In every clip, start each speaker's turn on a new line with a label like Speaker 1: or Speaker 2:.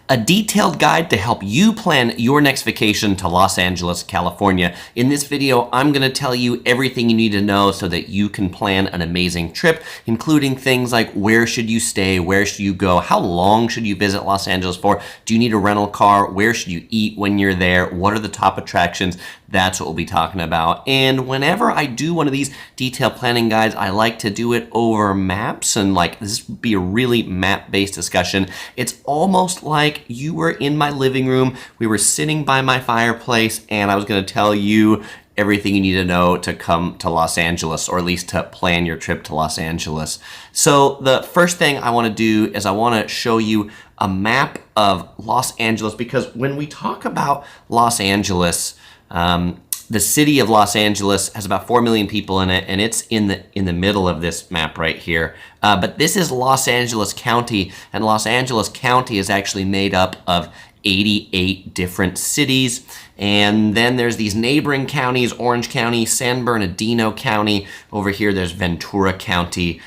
Speaker 1: a detailed guide to help you plan your next vacation to Los Angeles, California. In this video, I'm going to tell you everything you need to know so that you can plan an amazing trip, including things like where should you stay, where should you go, how long should you visit Los Angeles for, do you need a rental car, where should you eat when you're there, what are the top attractions. That's what we'll be talking about. And whenever I do one of these detailed planning guides, I like to do it over maps, and this would be a really map-based discussion. It's almost like you were in my living room, we were sitting by my fireplace, and I was going to tell you everything you need to know to come to Los Angeles, or at least to plan your trip to Los Angeles. So the first thing I want to do is I want to show you a map of Los Angeles, because when we talk about Los Angeles, the city of Los Angeles has about 4 million people in it, and it's in the middle of this map right here. But this is Los Angeles County, and Los Angeles County is actually made up of 88 different cities. And then there's these neighboring counties: Orange County, San Bernardino County. Over here, there's Ventura County.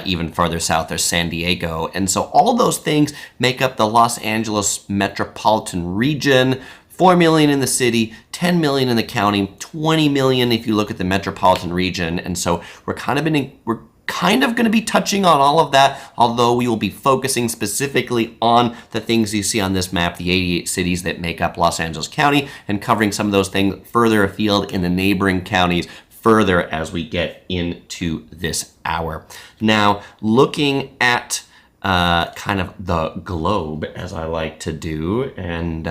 Speaker 1: Even farther south, there's San Diego. And so all those things make up the Los Angeles metropolitan region. 4 million in the city, 10 million in the county, 20 million if you look at the metropolitan region. And so we're kind of going to be touching on all of that, although we will be focusing specifically on the things you see on this map, the 88 cities that make up Los Angeles County, and covering some of those things further afield in the neighboring counties further as we get into this hour. Now, looking at kind of the globe, as I like to do, and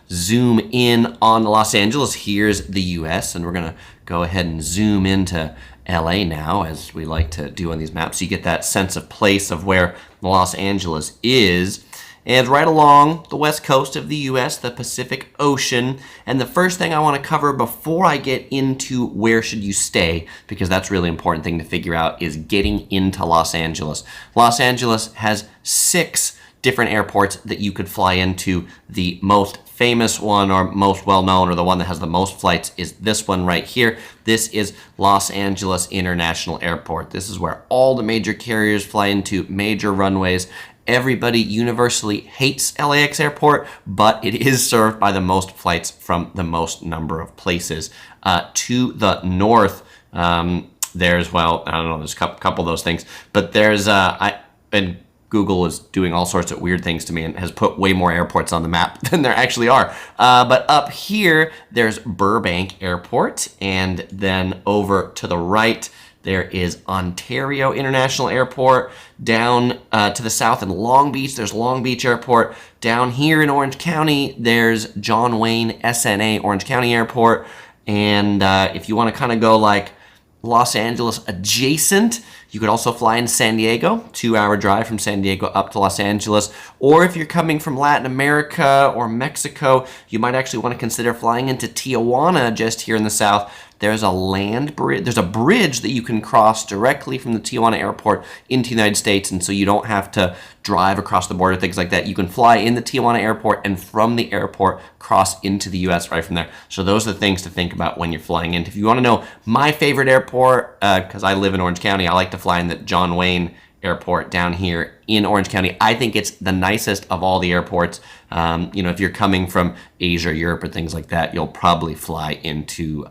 Speaker 1: zoom in on Los Angeles. Here's the US, and we're going to go ahead and zoom into LA now, as we like to do on these maps. So you get that sense of place of where Los Angeles is. And right along the west coast of the US, the Pacific Ocean. And the first thing I want to cover before I get into where should you stay, because that's a really important thing to figure out, is getting into Los Angeles. Los Angeles has 6 different airports that you could fly into. The most famous one, or most well-known, or the one that has the most flights, is this one right here. This is Los Angeles International Airport. This is where all the major carriers fly into, major runways. Everybody universally hates LAX Airport, but it is served by the most flights from the most number of places. To the north, there's, well, I don't know, there's a couple of those things, but there's, and Google is doing all sorts of weird things to me and has put way more airports on the map than there actually are. But up here, there's Burbank Airport, and then over to the right, there is Ontario International Airport. Down to the south in Long Beach, there's Long Beach Airport. Down here in Orange County, there's John Wayne SNA Orange County Airport. And if you want to kind of go like Los Angeles adjacent, you could also fly in San Diego, 2-hour drive from San Diego up to Los Angeles. Or if you're coming from Latin America or Mexico, you might actually want to consider flying into Tijuana, just here in the south. There's a land bridge. There's a bridge that you can cross directly from the Tijuana airport into the United States, and so you don't have to drive across the border, things like that. You can fly in the Tijuana airport, and from the airport cross into the U.S. right from there. So those are the things to think about when you're flying in. If you want to know my favorite airport, because I live in Orange County, I like to fly in the John Wayne Airport down here in Orange County. I think it's the nicest of all the airports. If you're coming from Asia, Europe, or things like that, you'll probably fly into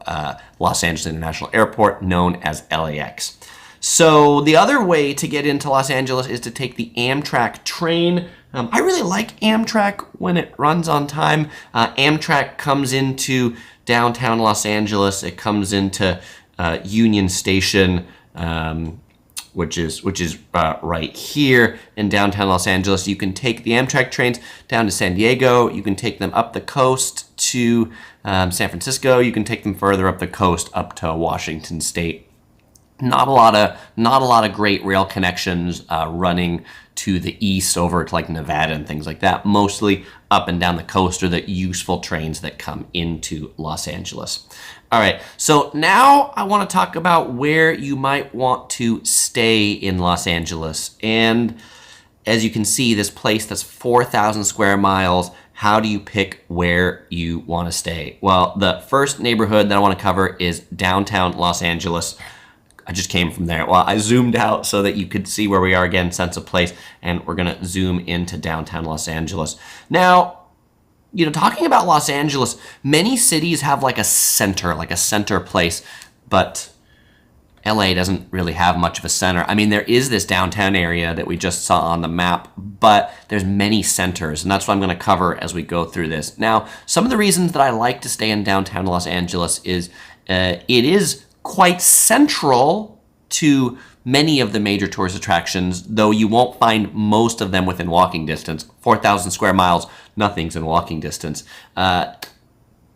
Speaker 1: Los Angeles International Airport, known as LAX. So the other way to get into Los Angeles is to take the Amtrak train. I really like Amtrak when it runs on time. Amtrak comes into downtown Los Angeles. It comes into Union Station, which is right here in downtown Los Angeles. You can take the Amtrak trains down to San Diego. You can take them up the coast to San Francisco. You can take them further up the coast up to Washington State. Not a lot of great rail connections running to the east over to like Nevada and things like that. Mostly up and down the coast are the useful trains that come into Los Angeles. All right, so now I want to talk about where you might want to stay in Los Angeles. And as you can see, this place that's 4,000 square miles, how do you pick where you want to stay? Well, the first neighborhood that I want to cover is downtown Los Angeles. I just came from there. Well, I zoomed out so that you could see where we are again, sense of place, and we're going to zoom into downtown Los Angeles. Now, talking about Los Angeles, many cities have like a center place, but LA doesn't really have much of a center. I mean, there is this downtown area that we just saw on the map, but there's many centers, and that's what I'm going to cover as we go through this. Now, some of the reasons that I like to stay in downtown Los Angeles is it is quite central to many of the major tourist attractions, though you won't find most of them within walking distance. 4,000 square miles, nothing's in walking distance.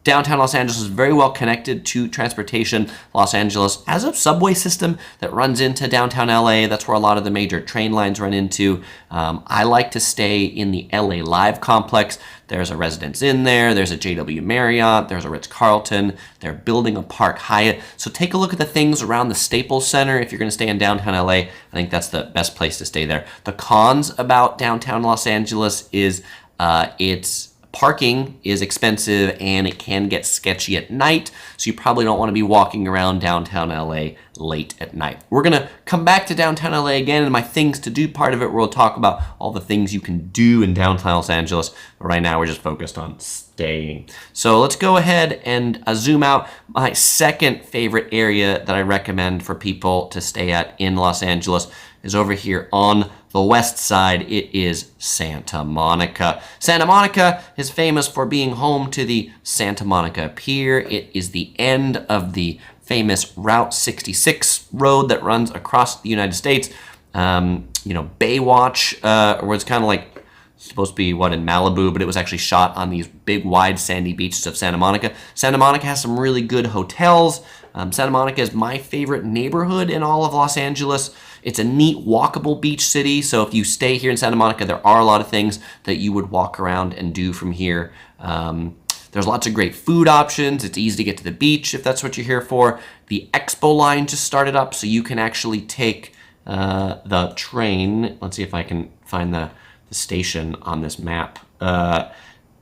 Speaker 1: Downtown Los Angeles is very well connected to transportation. Los Angeles has a subway system that runs into downtown LA. That's where a lot of the major train lines run into. I like to stay in the LA Live complex. There's a Residence Inn there. There's a JW Marriott. There's a Ritz-Carlton. They're building a Park Hyatt. So take a look at the things around the Staples Center. If you're going to stay in downtown LA, I think that's the best place to stay there. The cons about downtown Los Angeles is it's parking is expensive and it can get sketchy at night, so you probably don't want to be walking around downtown LA late at night. We're going to come back to downtown LA again in my things to do part of it, where we'll talk about all the things you can do in downtown Los Angeles, but right now we're just focused on staying. So let's go ahead and zoom out. My second favorite area that I recommend for people to stay at in Los Angeles is over here on the west side. It is Santa Monica. Santa Monica is famous for being home to the Santa Monica Pier. It is the end of the famous Route 66 road that runs across the United States. Baywatch, where it's kind of like supposed to be in Malibu, but it was actually shot on these big, wide, sandy beaches of Santa Monica. Santa Monica has some really good hotels. Santa Monica is my favorite neighborhood in all of Los Angeles. It's a neat, walkable beach city, so if you stay here in Santa Monica, there are a lot of things that you would walk around and do from here. There's lots of great food options. It's easy to get to the beach if that's what you're here for. The Expo line just started up, so you can actually take the train. Let's see if I can find the station on this map.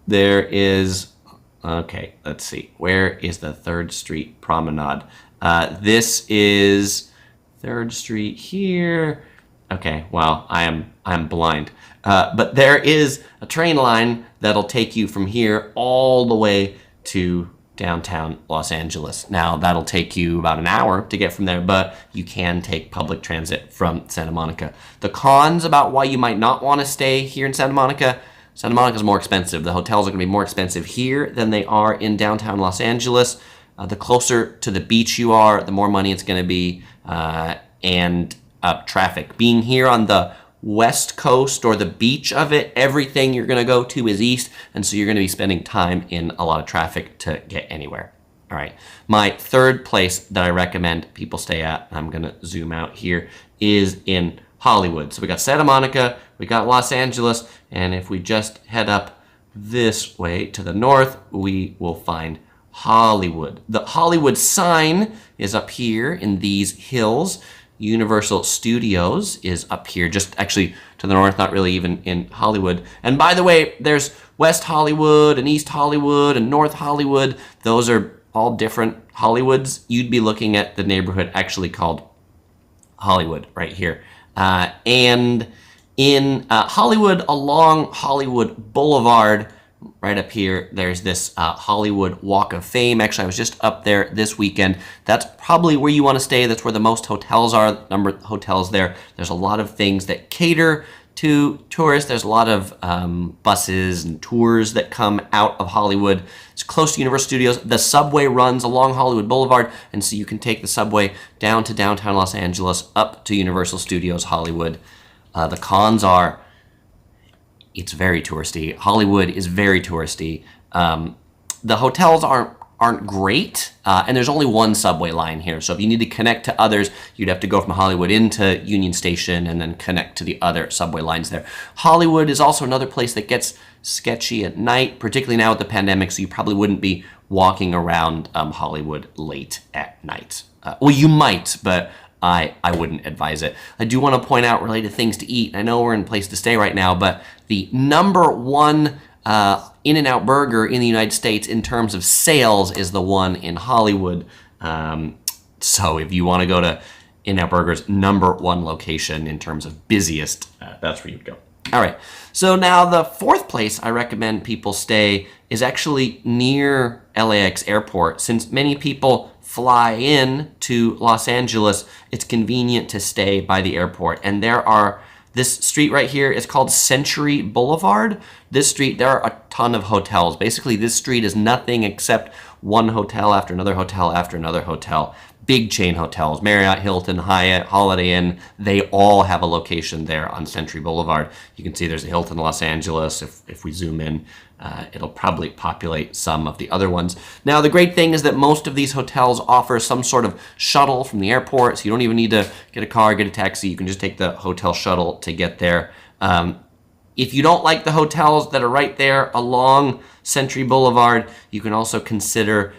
Speaker 1: There is... Okay, let's see. Where is the 3rd Street Promenade? This is 3rd Street here. Okay, well, I'm blind. But there is a train line that'll take you from here all the way to downtown Los Angeles. Now, that'll take you about an hour to get from there, but you can take public transit from Santa Monica. The cons about why you might not want to stay here in Santa Monica: Santa Monica is more expensive. The hotels are going to be more expensive here than they are in downtown Los Angeles. The closer to the beach you are, the more money it's going to be, and traffic. Being here on the west coast or the beach of it, everything you're going to go to is east, and so you're going to be spending time in a lot of traffic to get anywhere. All right. My third place that I recommend people stay at, I'm going to zoom out here, is in Hollywood. So we got Santa Monica, we got Los Angeles, and if we just head up this way to the north, we will find Hollywood. The Hollywood sign is up here in these hills. Universal Studios is up here, just actually to the north, not really even in Hollywood. And by the way, there's West Hollywood and East Hollywood and North Hollywood. Those are all different Hollywoods. You'd be looking at the neighborhood actually called Hollywood right here. And in Hollywood, along Hollywood Boulevard, right up here, there's this Hollywood Walk of Fame. Actually, I was just up there this weekend. That's probably where you want to stay. That's where the most hotels are, the number of hotels there. There's a lot of things that cater to tourists. There's a lot of buses and tours that come out of Hollywood. It's close to Universal Studios. The subway runs along Hollywood Boulevard, and so you can take the subway down to downtown Los Angeles, up to Universal Studios Hollywood. The cons are, it's very touristy. Hollywood is very touristy. The hotels aren't great, and there's only one subway line here. So if you need to connect to others, you'd have to go from Hollywood into Union Station and then connect to the other subway lines there. Hollywood is also another place that gets sketchy at night, particularly now with the pandemic, so you probably wouldn't be walking around Hollywood late at night. Well, you might, but I wouldn't advise it. I do want to point out related things to eat. I know we're in a place to stay right now, but the number one In-N-Out Burger in the United States in terms of sales is the one in Hollywood. So if you want to go to In-N-Out Burger's #1 location in terms of busiest. That's where you'd go. All right, so now the fourth place I recommend people stay is actually near LAX airport. Since many people fly in to Los Angeles, it's convenient to stay by the airport. And this street right here is called Century Boulevard. This street, there are a ton of hotels. Basically, this street is nothing except one hotel after another hotel after another hotel. Big chain hotels, Marriott, Hilton, Hyatt, Holiday Inn, they all have a location there on Century Boulevard. You can see there's a Hilton Los Angeles. If we zoom in, it'll probably populate some of the other ones. Now, the great thing is that most of these hotels offer some sort of shuttle from the airport, so you don't even need to get a car, get a taxi. You can just take the hotel shuttle to get there. If you don't like the hotels that are right there along Century Boulevard, you can also consider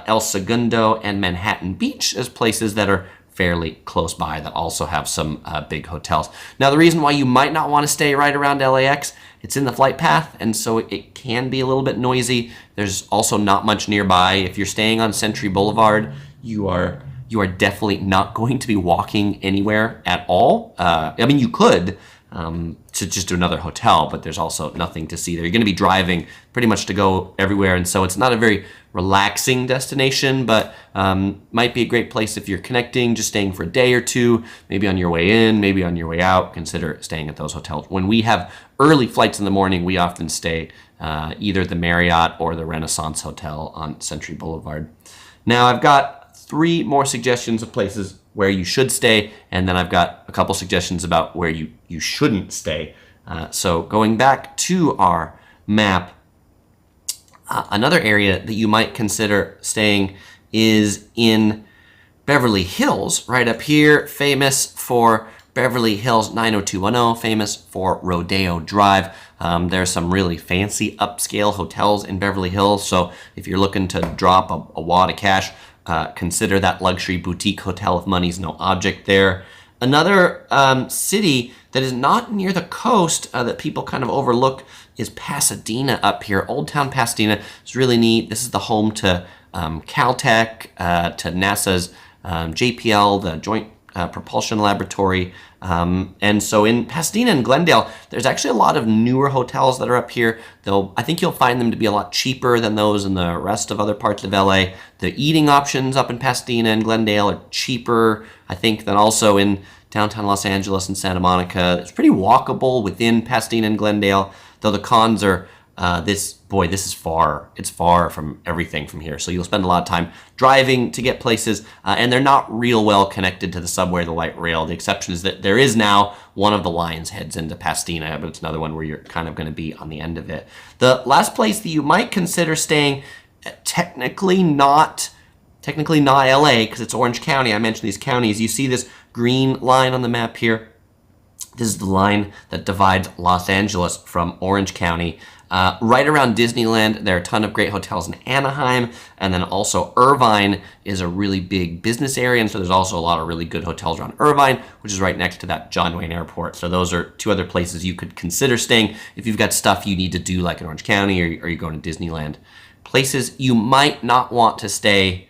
Speaker 1: El Segundo and Manhattan Beach as places that are fairly close by that also have some big hotels. Now, the reason why you might not want to stay right around LAX, it's in the flight path, and so it can be a little bit noisy. There's also not much nearby. If you're staying on Century Boulevard, you are definitely not going to be walking anywhere at all. I mean, you could to just do another hotel, but there's also nothing to see there. You're going to be driving pretty much to go everywhere, and so it's not a very relaxing destination, but might be a great place if you're connecting, just staying for a day or two, maybe on your way in, maybe on your way out. Consider staying at those hotels. When we have early flights in the morning, we often stay either the Marriott or the Renaissance Hotel on Century Boulevard. Now, I've got 3 more suggestions of places where you should stay, and then I've got a couple suggestions about where you shouldn't stay. So going back to our map, another area that you might consider staying is in Beverly Hills, right up here, famous for Beverly Hills 90210, famous for Rodeo Drive. There's some really fancy upscale hotels in Beverly Hills, so if you're looking to drop a wad of cash, consider that luxury boutique hotel if money's no object there. Another city that is not near the coast that people kind of overlook is Pasadena up here. Old Town Pasadena is really neat. This is the home to Caltech, to NASA's JPL, the Joint Propulsion Laboratory. And so in Pasadena and Glendale, there's actually a lot of newer hotels that are up here, though I think you'll find them to be a lot cheaper than those in the rest of other parts of LA. The eating options up in Pasadena and Glendale are cheaper, I think, than also in downtown Los Angeles and Santa Monica. It's pretty walkable within Pasadena and Glendale, though the cons are this is far. It's far from everything from here. So you'll spend a lot of time driving to get places, and they're not real well connected to the subway or the light rail. The exception is that there is now one of the lines heads into Pasadena, but it's another one where you're kind of going to be on the end of it. The last place that you might consider staying, technically not LA, because it's Orange County. I mentioned these counties. You see this green line on the map here? This is the line that divides Los Angeles from Orange County. Right around Disneyland, there are a ton of great hotels in Anaheim, and then also Irvine is a really big business area, and so there's also a lot of really good hotels around Irvine, which is right next to that John Wayne Airport. So those are 2 other places you could consider staying if you've got stuff you need to do, like in Orange County, or you're going to Disneyland. Places you might not want to stay.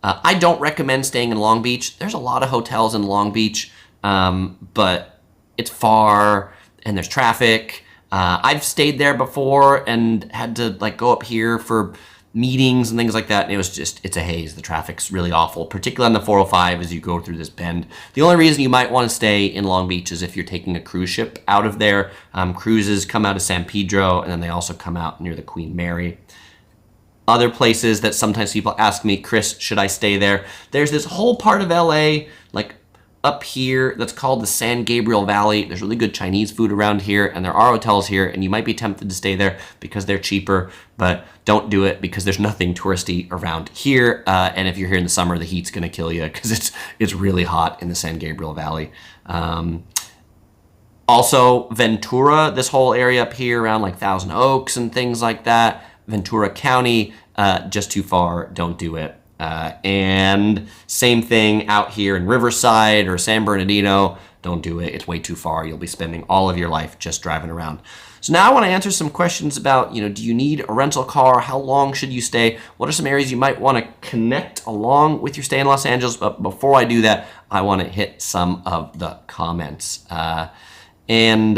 Speaker 1: I don't recommend staying in Long Beach. There's a lot of hotels in Long Beach, but it's far and there's traffic. I've stayed there before and had to go up here for meetings and things like that, and it's a haze. The traffic's really awful, particularly on the 405 as you go through this bend. The only reason you might want to stay in Long Beach is if you're taking a cruise ship out of there. Cruises come out of San Pedro, and then they also come out near the Queen Mary. Other places that sometimes people ask me, Chris, should I stay there? There's this whole part of LA, up here, that's called the San Gabriel Valley. There's really good Chinese food around here, and there are hotels here, and you might be tempted to stay there because they're cheaper, but don't do it because there's nothing touristy around here. And if you're here in the summer, the heat's gonna kill you because it's really hot in the San Gabriel Valley. Also, Ventura, this whole area up here around Thousand Oaks and things like that. Ventura County, just too far, don't do it. And same thing out here in Riverside or San Bernardino, don't do it. It's way too far. You'll be spending all of your life just driving around. So now I want to answer some questions about, do you need a rental car? How long should you stay? What are some areas you might want to connect along with your stay in Los Angeles? But before I do that, I want to hit some of the comments. And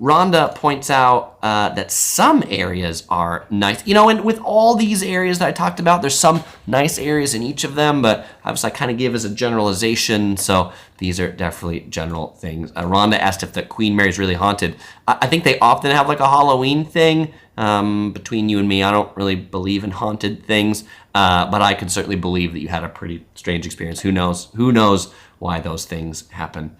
Speaker 1: Rhonda points out that some areas are nice. You know, and with all these areas that I talked about, there's some nice areas in each of them, but obviously I kind of give as a generalization, so these are definitely general things. Rhonda asked if the Queen Mary is really haunted. I think they often have like a Halloween thing. Between you and me, I don't really believe in haunted things, but I can certainly believe that you had a pretty strange experience. Who knows? Who knows why those things happen?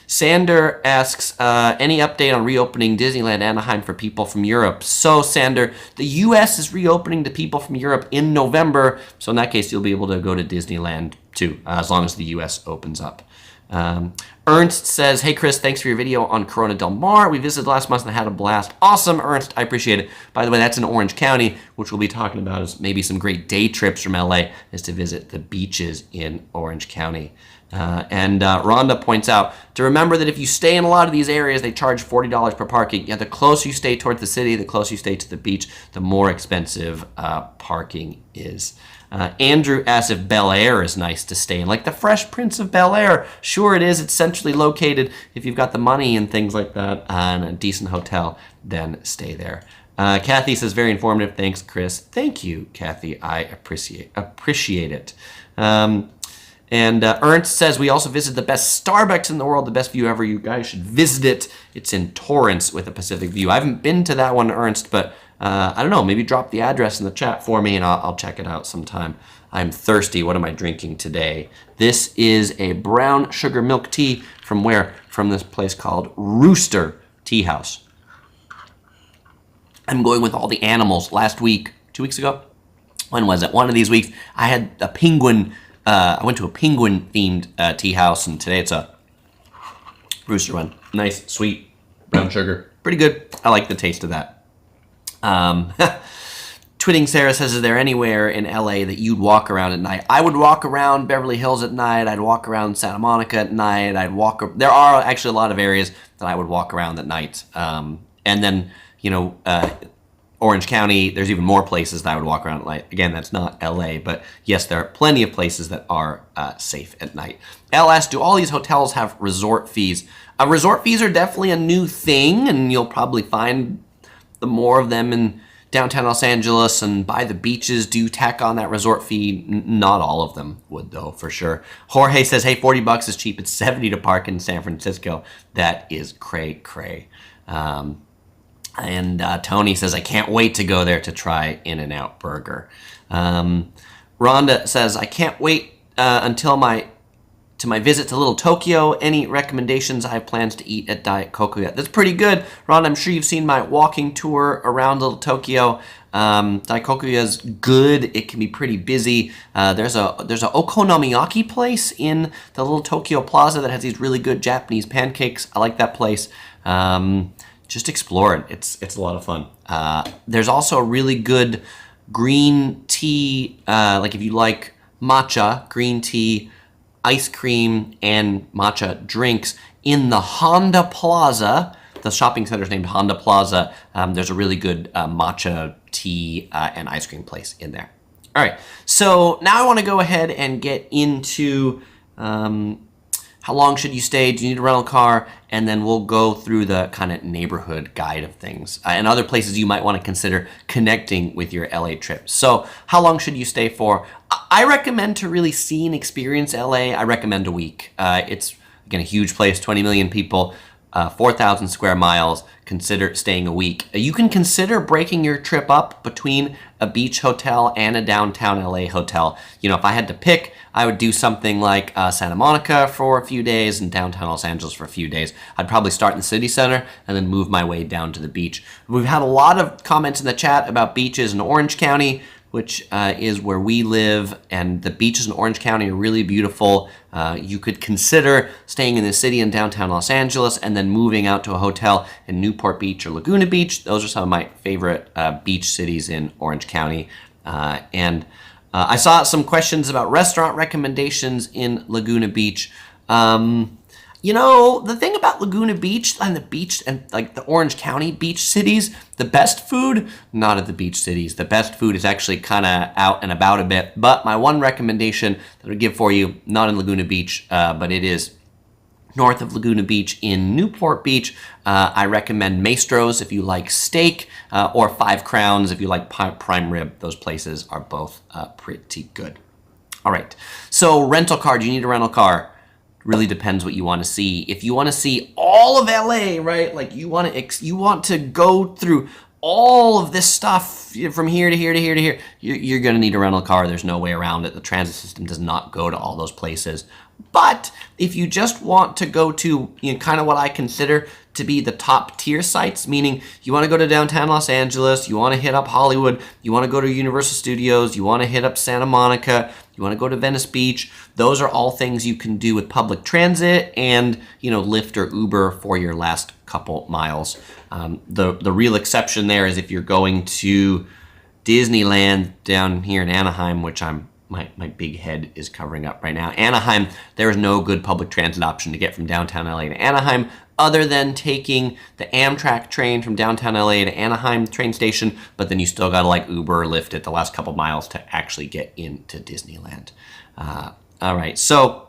Speaker 1: Sander asks, any update on reopening Disneyland Anaheim for people from Europe? So, Sander, the U.S. is reopening to people from Europe in November. So in that case, you'll be able to go to Disneyland too, as long as the U.S. opens up. Ernst says, hey, Chris, thanks for your video on Corona Del Mar. We visited last month and had a blast. Awesome, Ernst. I appreciate it. By the way, that's in Orange County, which we'll be talking about as maybe some great day trips from LA is to visit the beaches in Orange County. And Rhonda points out to remember that if you stay in a lot of these areas, they charge $40 per parking. Yeah, the closer you stay towards the city, the closer you stay to the beach, the more expensive parking is. Andrew asks if Bel Air is nice to stay in. Like the Fresh Prince of Bel Air. Sure it is. It's centrally located. If you've got the money and things like that and a decent hotel, then stay there. Kathy says, very informative. Thanks, Chris. Thank you, Kathy. I appreciate it. And Ernst says, we also visited the best Starbucks in the world, the best view ever. You guys should visit it. It's in Torrance with a Pacific view. I haven't been to that one, Ernst, but I don't know. Maybe drop the address in the chat for me and I'll check it out sometime. I'm thirsty. What am I drinking today? This is a brown sugar milk tea from where? From this place called Rooster Tea House. I'm going with all the animals. Last week, 2 weeks ago, when was it? One of these weeks, I had a penguin. I went to a penguin-themed tea house, and today it's a rooster one. Nice, sweet, brown sugar. Pretty good. I like the taste of that. Twitting Sarah says, is there anywhere in LA that you'd walk around at night? I would walk around Beverly Hills at night. I'd walk around Santa Monica at night. There are actually a lot of areas that I would walk around at night. And then, you know, Orange County, there's even more places that I would walk around at night. Again, that's not LA, but yes, there are plenty of places that are safe at night. LS, do all these hotels have resort fees? Resort fees are definitely a new thing, and you'll probably find the more of them in downtown Los Angeles and by the beaches do tack on that resort fee. Not all of them would, though, for sure. Jorge says, hey, $40 is cheap. It's $70 to park in San Francisco. That is cray-cray. And Tony says, I can't wait to go there to try In-N-Out Burger. Rhonda says, I can't wait until my visit to Little Tokyo. Any recommendations? I have plans to eat at Diet Cocoa. That's pretty good. Rhonda, I'm sure you've seen my walking tour around Little Tokyo. Diet Cocoa is good. It can be pretty busy. There's a okonomiyaki place in the Little Tokyo Plaza that has these really good Japanese pancakes. I like that place. Just explore it. It's a lot of fun. There's also a really good green tea, like if you like matcha, green tea, ice cream, and matcha drinks in the Honda Plaza. The shopping center is named Honda Plaza. There's a really good matcha tea and ice cream place in there. All right, so now I want to go ahead and get into how long should you stay? Do you need a rental car? And then we'll go through the kind of neighborhood guide of things and other places you might want to consider connecting with your LA trip. So how long should you stay for? I recommend to really see and experience LA. I recommend a week. It's, again, a huge place, 20 million people, 4,000 square miles. Consider staying a week. You can consider breaking your trip up between a beach hotel and a downtown LA hotel. You know, if I had to pick, I would do something like Santa Monica for a few days and downtown Los Angeles for a few days. I'd probably start in the city center and then move my way down to the beach. We've had a lot of comments in the chat about beaches in Orange County, which is where we live, and the beaches in Orange County are really beautiful. You could consider staying in the city in downtown Los Angeles and then moving out to a hotel in Newport Beach or Laguna Beach. Those are some of my favorite beach cities in Orange County. And I saw some questions about restaurant recommendations in Laguna Beach. You know, the thing about Laguna Beach and the beach and like the Orange County beach cities, the best food, not at the beach cities. The best food is actually kind of out and about a bit. But my one recommendation that I would give for you, not in Laguna Beach, but it is north of Laguna Beach in Newport Beach. I recommend Maestro's if you like steak, or Five Crowns if you like prime rib. Those places are both pretty good. All right, so rental car, do you need a rental car? Really depends what you want to see. If you want to see all of LA, right? Like you want to go through all of this stuff from here to here to here to here, you're going to need a rental car. There's no way around it. The transit system does not go to all those places. But if you just want to go to, kind of what I consider to be the top tier sites, meaning you want to go to downtown Los Angeles, you want to hit up Hollywood, you want to go to Universal Studios, you want to hit up Santa Monica, you want to go to Venice Beach, those are all things you can do with public transit and, Lyft or Uber for your last couple miles. The real exception there is if you're going to Disneyland down here in Anaheim, which my big head is covering up right now. Anaheim, there is no good public transit option to get from downtown LA to Anaheim other than taking the Amtrak train from downtown LA to Anaheim train station, but then you still gotta like Uber or Lyft it the last couple miles to actually get into Disneyland. All right, so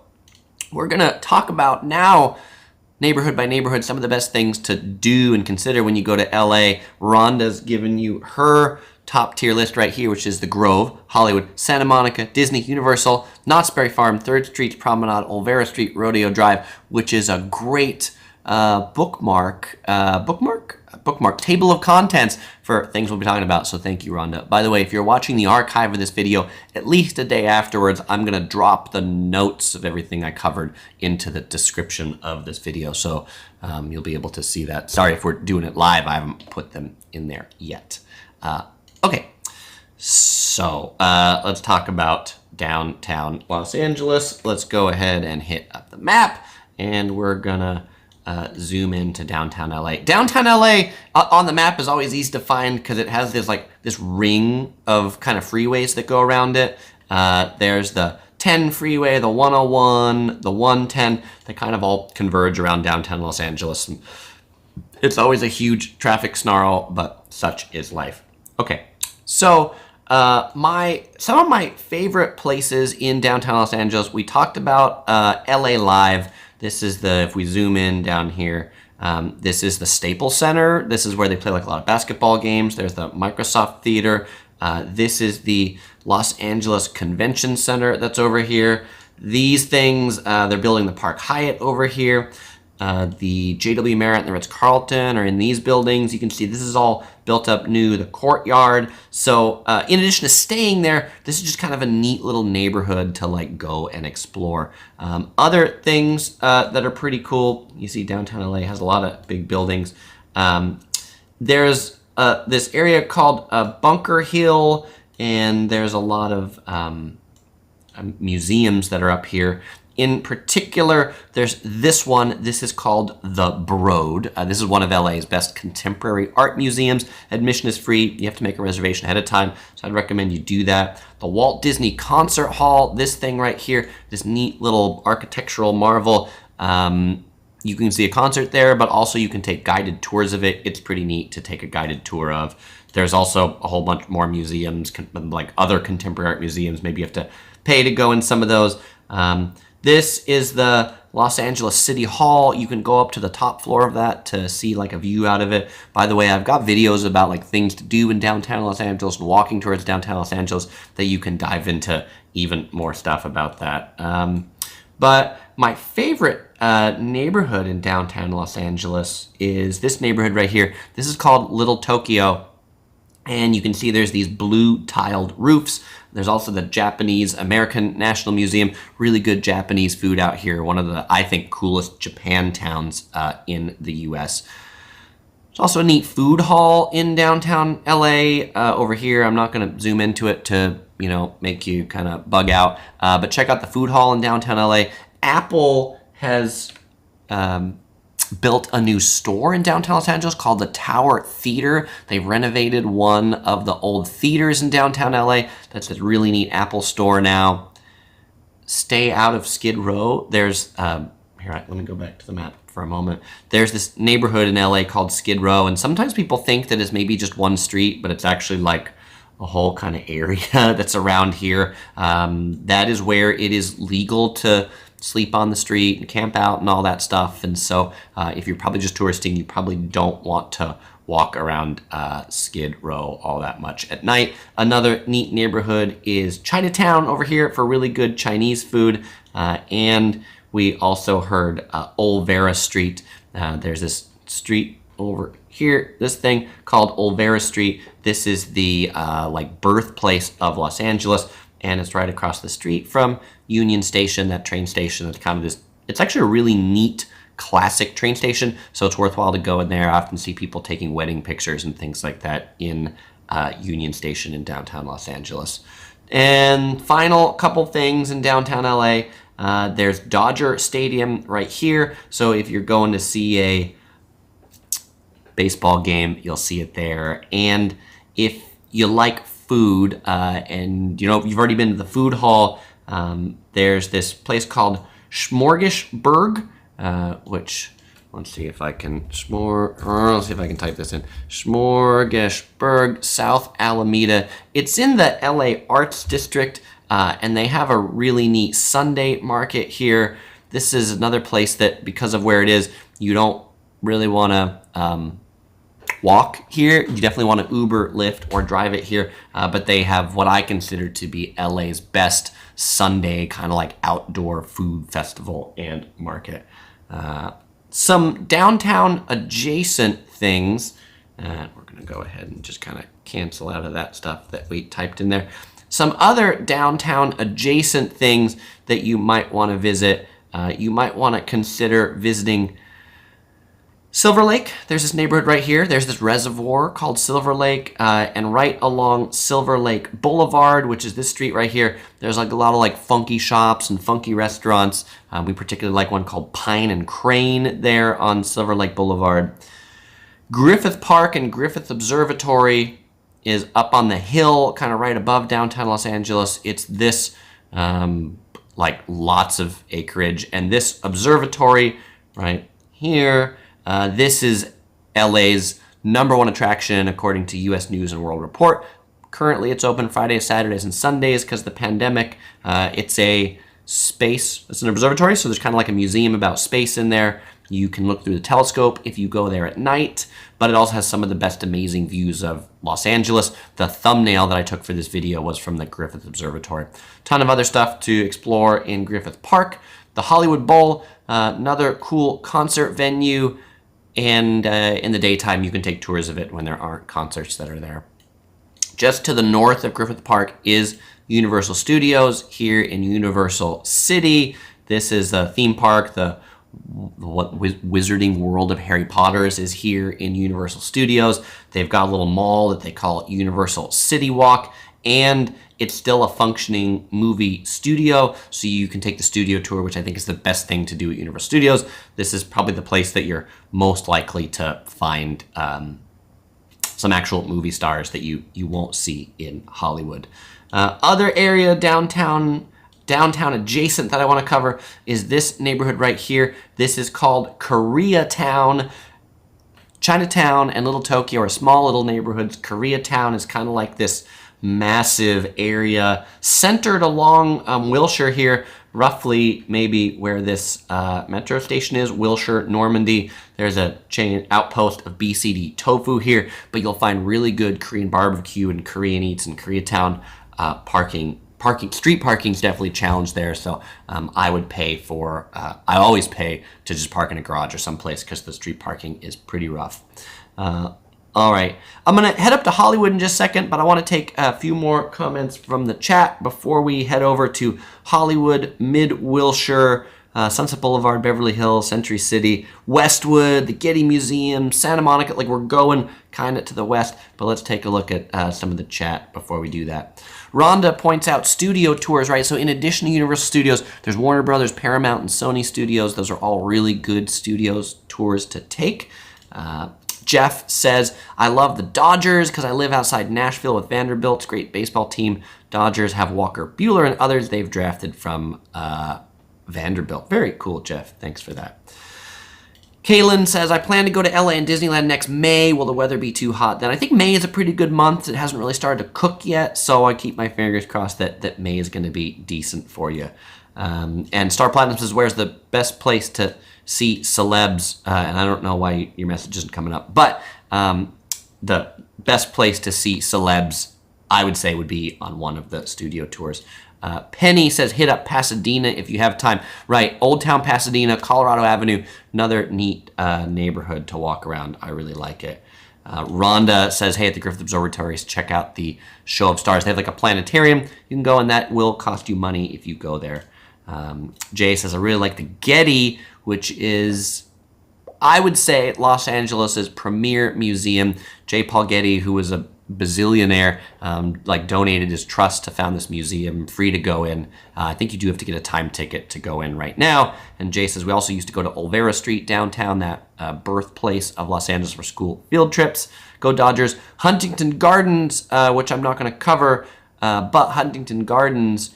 Speaker 1: we're gonna talk about now neighborhood by neighborhood, some of the best things to do and consider when you go to LA. Rhonda's given you her top tier list right here, which is the Grove, Hollywood, Santa Monica, Disney, Universal, Knott's Berry Farm, 3rd Street Promenade, Olvera Street, Rodeo Drive, which is a great bookmark table of contents for things we'll be talking about. So thank you, Rhonda. By the way, if you're watching the archive of this video, at least a day afterwards, I'm going to drop the notes of everything I covered into the description of this video. So you'll be able to see that. Sorry if we're doing it live. I haven't put them in there yet. Okay, so let's talk about downtown Los Angeles. Let's go ahead and hit up the map, and we're gonna zoom into downtown LA. Downtown LA on the map is always easy to find because it has this ring of kind of freeways that go around it. There's the 10 freeway, the 101, the 110. They kind of all converge around downtown Los Angeles. And it's always a huge traffic snarl, but such is life. Okay, so some of my favorite places in downtown Los Angeles, we talked about LA Live. This is if we zoom in down here, this is the Staples Center. This is where they play like a lot of basketball games. There's the Microsoft Theater. This is the Los Angeles Convention Center that's over here. These things, they're building the Park Hyatt over here. The JW Marriott and the Ritz-Carlton are in these buildings. You can see this is all built up new, the Courtyard. So in addition to staying there, this is just kind of a neat little neighborhood to like go and explore. Other things that are pretty cool, you see downtown LA has a lot of big buildings. There's this area called Bunker Hill, and there's a lot of museums that are up here. In particular, there's this one. This is called the Broad. This is one of LA's best contemporary art museums. Admission is free. You have to make a reservation ahead of time, so I'd recommend you do that. The Walt Disney Concert Hall, this thing right here, this neat little architectural marvel. You can see a concert there, but also you can take guided tours of it. It's pretty neat to take a guided tour of. There's also a whole bunch more museums, like other contemporary art museums. Maybe you have to pay to go in some of those. This is the Los Angeles City Hall. You can go up to the top floor of that to see like a view out of it. By the way, I've got videos about like things to do in downtown Los Angeles and walking towards downtown Los Angeles that you can dive into even more stuff about that. But my favorite neighborhood in downtown Los Angeles is this neighborhood right here. This is called Little Tokyo. And you can see there's these blue tiled roofs. There's also the Japanese American National Museum. Really good Japanese food out here. One of the, I think, coolest Japan towns in the US. There's also a neat food hall in downtown LA over here. I'm not gonna zoom into it to, make you kind of bug out. But check out the food hall in downtown LA. Apple has built a new store in downtown Los Angeles called the Tower Theater. They renovated one of the old theaters in downtown LA. That's a really neat Apple store now. Stay out of Skid Row. There's, here here, let me go back to the map for a moment. There's this neighborhood in LA called Skid Row, and sometimes people think that it's maybe just one street, but it's actually like a whole kind of area that's around here. That is where it is legal to sleep on the street and camp out and all that stuff. And so if you're probably just touristing, you probably don't want to walk around Skid Row all that much at night. Another neat neighborhood is Chinatown over here for really good Chinese food. And we also heard Olvera Street. There's this street over here, this thing called Olvera Street. This is the like birthplace of Los Angeles, and it's right across the street from Union Station, that train station. It's kind of this, it's actually a really neat classic train station, so it's worthwhile to go in there. I often see people taking wedding pictures and things like that in Union Station in downtown Los Angeles. And final couple things in downtown LA, there's Dodger Stadium right here. So if you're going to see a baseball game, you'll see it there. And if you like food and you've already been to the food hall, there's this place called Smorgasburg, which, let's see if I can type this in. Smorgasburg, South Alameda. It's in the LA Arts District, and they have a really neat Sunday market here. This is another place that, because of where it is, you don't really want to walk here. You definitely want to Uber, Lyft, or drive it here. But they have what I consider to be LA's best Sunday kind of like outdoor food festival and market. Some downtown adjacent things. We're going to go ahead and just kind of cancel out of that stuff that we typed in there. Some other downtown adjacent things that you might want to visit. You might want to consider visiting Silver Lake. There's this neighborhood right here. There's this reservoir called Silver Lake, and right along Silver Lake Boulevard, which is this street right here, there's like a lot of like funky shops and funky restaurants. We particularly like one called Pine and Crane there on Silver Lake Boulevard. Griffith Park and Griffith Observatory is up on the hill, kind of right above downtown Los Angeles. It's this like lots of acreage, and this observatory right here. This is LA's #1 attraction according to U.S. News and World Report. Currently, it's open Fridays, Saturdays, and Sundays because of the pandemic. It's a space, it's an observatory, so there's kind of like a museum about space in there. You can look through the telescope if you go there at night, but it also has some of the best amazing views of Los Angeles. The thumbnail that I took for this video was from the Griffith Observatory. Ton of other stuff to explore in Griffith Park. The Hollywood Bowl, another cool concert venue. And in the daytime, you can take tours of it when there aren't concerts that are there. Just to the north of Griffith Park is Universal Studios here in Universal City. This is a theme park. The Wizarding World of Harry Potter's is here in Universal Studios. They've got a little mall that they call Universal City Walk, and it's still a functioning movie studio, so you can take the studio tour, which I think is the best thing to do at Universal Studios. This is probably the place that you're most likely to find some actual movie stars that you won't see in Hollywood. Other area downtown adjacent that I want to cover is this neighborhood right here. This is called Koreatown. Chinatown and Little Tokyo are small little neighborhoods. Koreatown is kind of like this massive area centered along Wilshire here, roughly maybe where this metro station is, Wilshire, Normandy. There's a chain outpost of BCD Tofu here, but you'll find really good Korean barbecue and Korean eats in Koreatown. Street parking is definitely challenged there, so I always pay to just park in a garage or someplace because the street parking is pretty rough. All right, I'm going to head up to Hollywood in just a second, but I want to take a few more comments from the chat before we head over to Hollywood, Mid-Wilshire, Sunset Boulevard, Beverly Hills, Century City, Westwood, the Getty Museum, Santa Monica. Like, we're going kind of to the west, but let's take a look at some of the chat before we do that. Rhonda points out studio tours, right? So in addition to Universal Studios, there's Warner Brothers, Paramount, and Sony Studios. Those are all really good studios tours to take. Jeff says, I love the Dodgers because I live outside Nashville with Vanderbilt. It's a great baseball team. Dodgers have Walker Buehler and others they've drafted from Vanderbilt. Very cool, Jeff. Thanks for that. Kaylin says, I plan to go to LA and Disneyland next May. Will the weather be too hot then? I think May is a pretty good month. It hasn't really started to cook yet, so I keep my fingers crossed that May is going to be decent for you. And Star Platinum says, where's the best place to see celebs? And I don't know why your message isn't coming up, but the best place to see celebs, I would say, would be on one of the studio tours. Penny says, hit up Pasadena if you have time. Right, Old Town Pasadena, Colorado Avenue, another neat neighborhood to walk around. I really like it. Rhonda says, hey, at the Griffith Observatories, check out the Show of Stars. They have like a planetarium. You can go, and that will cost you money if you go there. Jay says, I really like the Getty, which is, I would say, Los Angeles' premier museum. J. Paul Getty, who was a bazillionaire, donated his trust to found this museum, free to go in. I think you do have to get a time ticket to go in right now. And Jay says, we also used to go to Olvera Street downtown, that birthplace of Los Angeles, for school field trips. Go Dodgers. Huntington Gardens, which I'm not going to cover, but Huntington Gardens,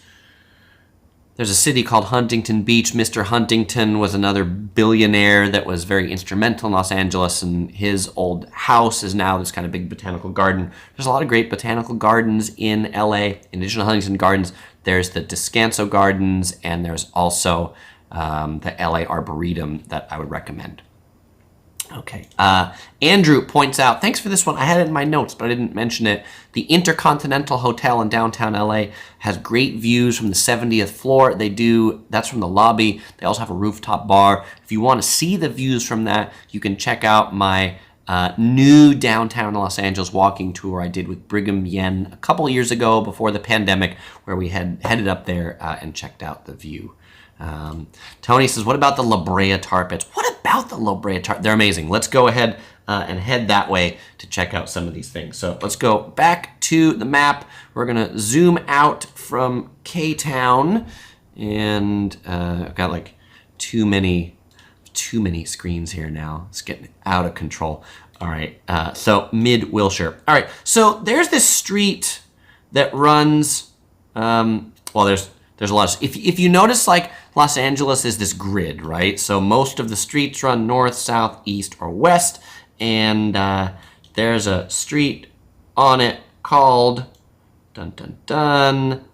Speaker 1: there's a city called Huntington Beach. Mr. Huntington was another billionaire that was very instrumental in Los Angeles, and his old house is now this kind of big botanical garden. There's a lot of great botanical gardens in LA. In addition to Huntington Gardens, there's the Descanso Gardens, and there's also the LA Arboretum that I would recommend. Okay. Andrew points out, thanks for this one. I had it in my notes, but I didn't mention it. The Intercontinental Hotel in downtown LA has great views from the 70th floor. That's from the lobby. They also have a rooftop bar. If you want to see the views from that, you can check out my new downtown Los Angeles walking tour I did with Brigham Yen a couple years ago before the pandemic, where we had headed up there and checked out the view. Tony says, what about the La Brea tar pits? What about the La Brea tar? They're amazing. Let's go ahead and head that way to check out some of these things. So let's go back to the map. We're going to zoom out from K-Town, and I've got like too many screens here now. It's getting out of control. All right, so mid-Wilshire. All right, so there's this street that runs, there's a lot of, if you notice, like, Los Angeles is this grid, right? So most of the streets run north, south, east, or west, and there's a street on it called, you know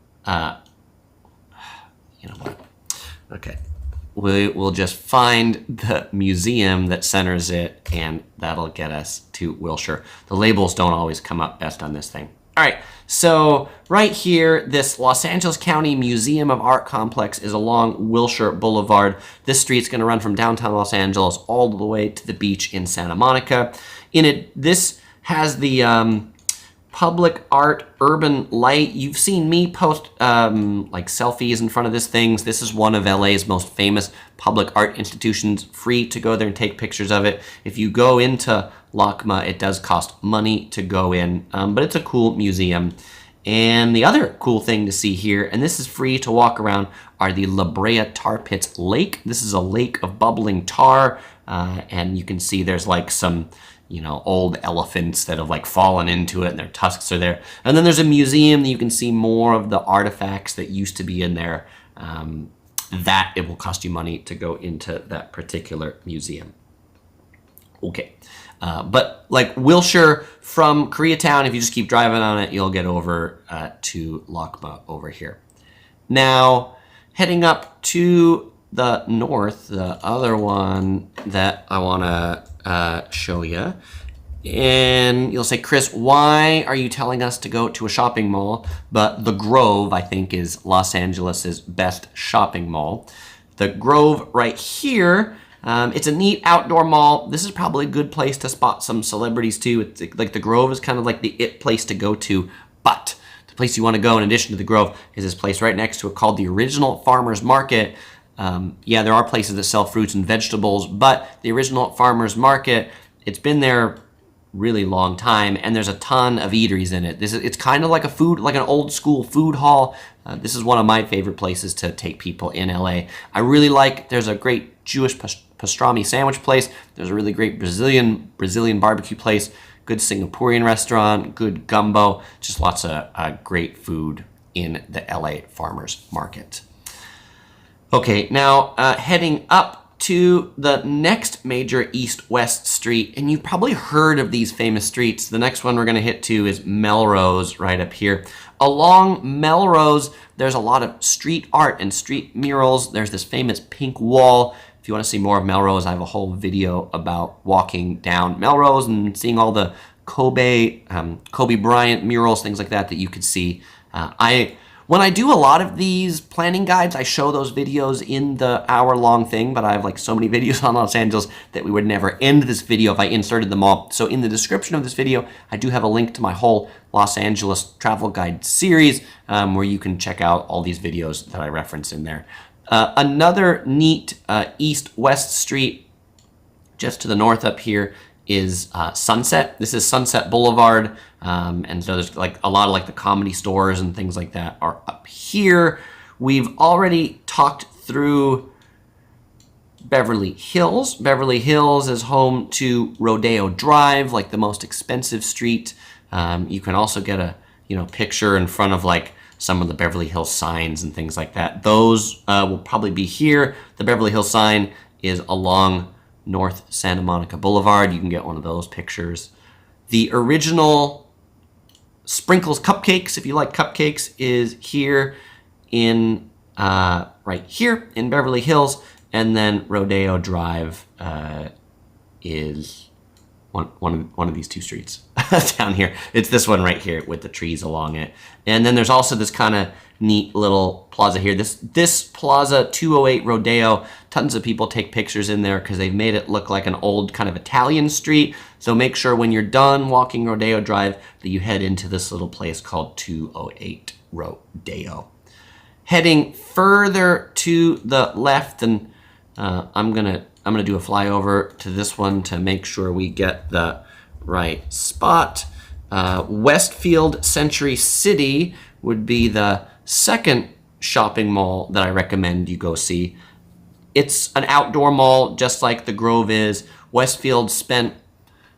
Speaker 1: what? Okay, we'll just find the museum that centers it, and that'll get us to Wilshire. The labels don't always come up best on this thing. All right, so right here, this Los Angeles County Museum of Art complex is along Wilshire Boulevard. This street's going to run from downtown Los Angeles all the way to the beach in Santa Monica. In it, this has the public art urban light. You've seen me post like selfies in front of this thing. This is one of LA's most famous public art institutions. Free to go there and take pictures of it. If you go into LACMA, it does cost money to go in, but it's a cool museum. And the other cool thing to see here, and this is free to walk around, are the La Brea Tar Pits Lake. This is a lake of bubbling tar, and you can see there's like some, old elephants that have like fallen into it and their tusks are there. And then there's a museum that you can see more of the artifacts that used to be in there. That it will cost you money to go into that particular museum. Okay. But like Wilshire from Koreatown, if you just keep driving on it, you'll get over to LACMA over here. Now, heading up to the north, the other one that I want to show you, and you'll say, Chris, why are you telling us to go to a shopping mall? But the Grove, I think, is Los Angeles's best shopping mall. The Grove right here, it's a neat outdoor mall. This is probably a good place to spot some celebrities too. It's like the Grove is kind of like the it place to go to, but the place you want to go in addition to the Grove is this place right next to it called the Original Farmers Market. Yeah, there are places that sell fruits and vegetables, but the Original Farmers Market, it's been there really long time, and there's a ton of eateries in it. It's kind of like an old school food hall. This is one of my favorite places to take people in LA. I really like, there's a great Jewish pastrami sandwich place. There's a really great Brazilian barbecue place, good Singaporean restaurant, good gumbo, just lots of great food in the LA Farmers Market. Okay, now heading up to the next major east-west street, and you've probably heard of these famous streets. The next one we're going to hit to is Melrose, right up here. Along Melrose, there's a lot of street art and street murals. There's this famous pink wall. If you want to see more of Melrose, I have a whole video about walking down Melrose and seeing all the Kobe Bryant murals, things like that you could see. When I do a lot of these planning guides, I show those videos in the hour-long thing, but I have like so many videos on Los Angeles that we would never end this video if I inserted them all. So in the description of this video, I do have a link to my whole Los Angeles travel guide series where you can check out all these videos that I reference in there. Another neat east-west street just to the north up here is Sunset. This is Sunset Boulevard, and so there's like a lot of like the comedy stores and things like that are up here. We've already talked through Beverly Hills. Beverly Hills is home to Rodeo Drive, like the most expensive street. You can also get a picture in front of like some of the Beverly Hills signs and things like that. Those will probably be here. The Beverly Hills sign is along North Santa Monica Boulevard. You can get one of those pictures. The original Sprinkles Cupcakes, if you like cupcakes, is here in right here in Beverly Hills, and then Rodeo Drive is one of these two streets down here. It's this one right here with the trees along it. And then there's also this kind of neat little plaza here. This Plaza 208 Rodeo, tons of people take pictures in there because they've made it look like an old kind of Italian street. So make sure when you're done walking Rodeo Drive that you head into this little place called 208 Rodeo. Heading further to the left, and I'm gonna do a flyover to this one to make sure we get the right spot. Westfield Century City would be the second shopping mall that I recommend you go see. It's an outdoor mall just like the Grove is. Westfield spent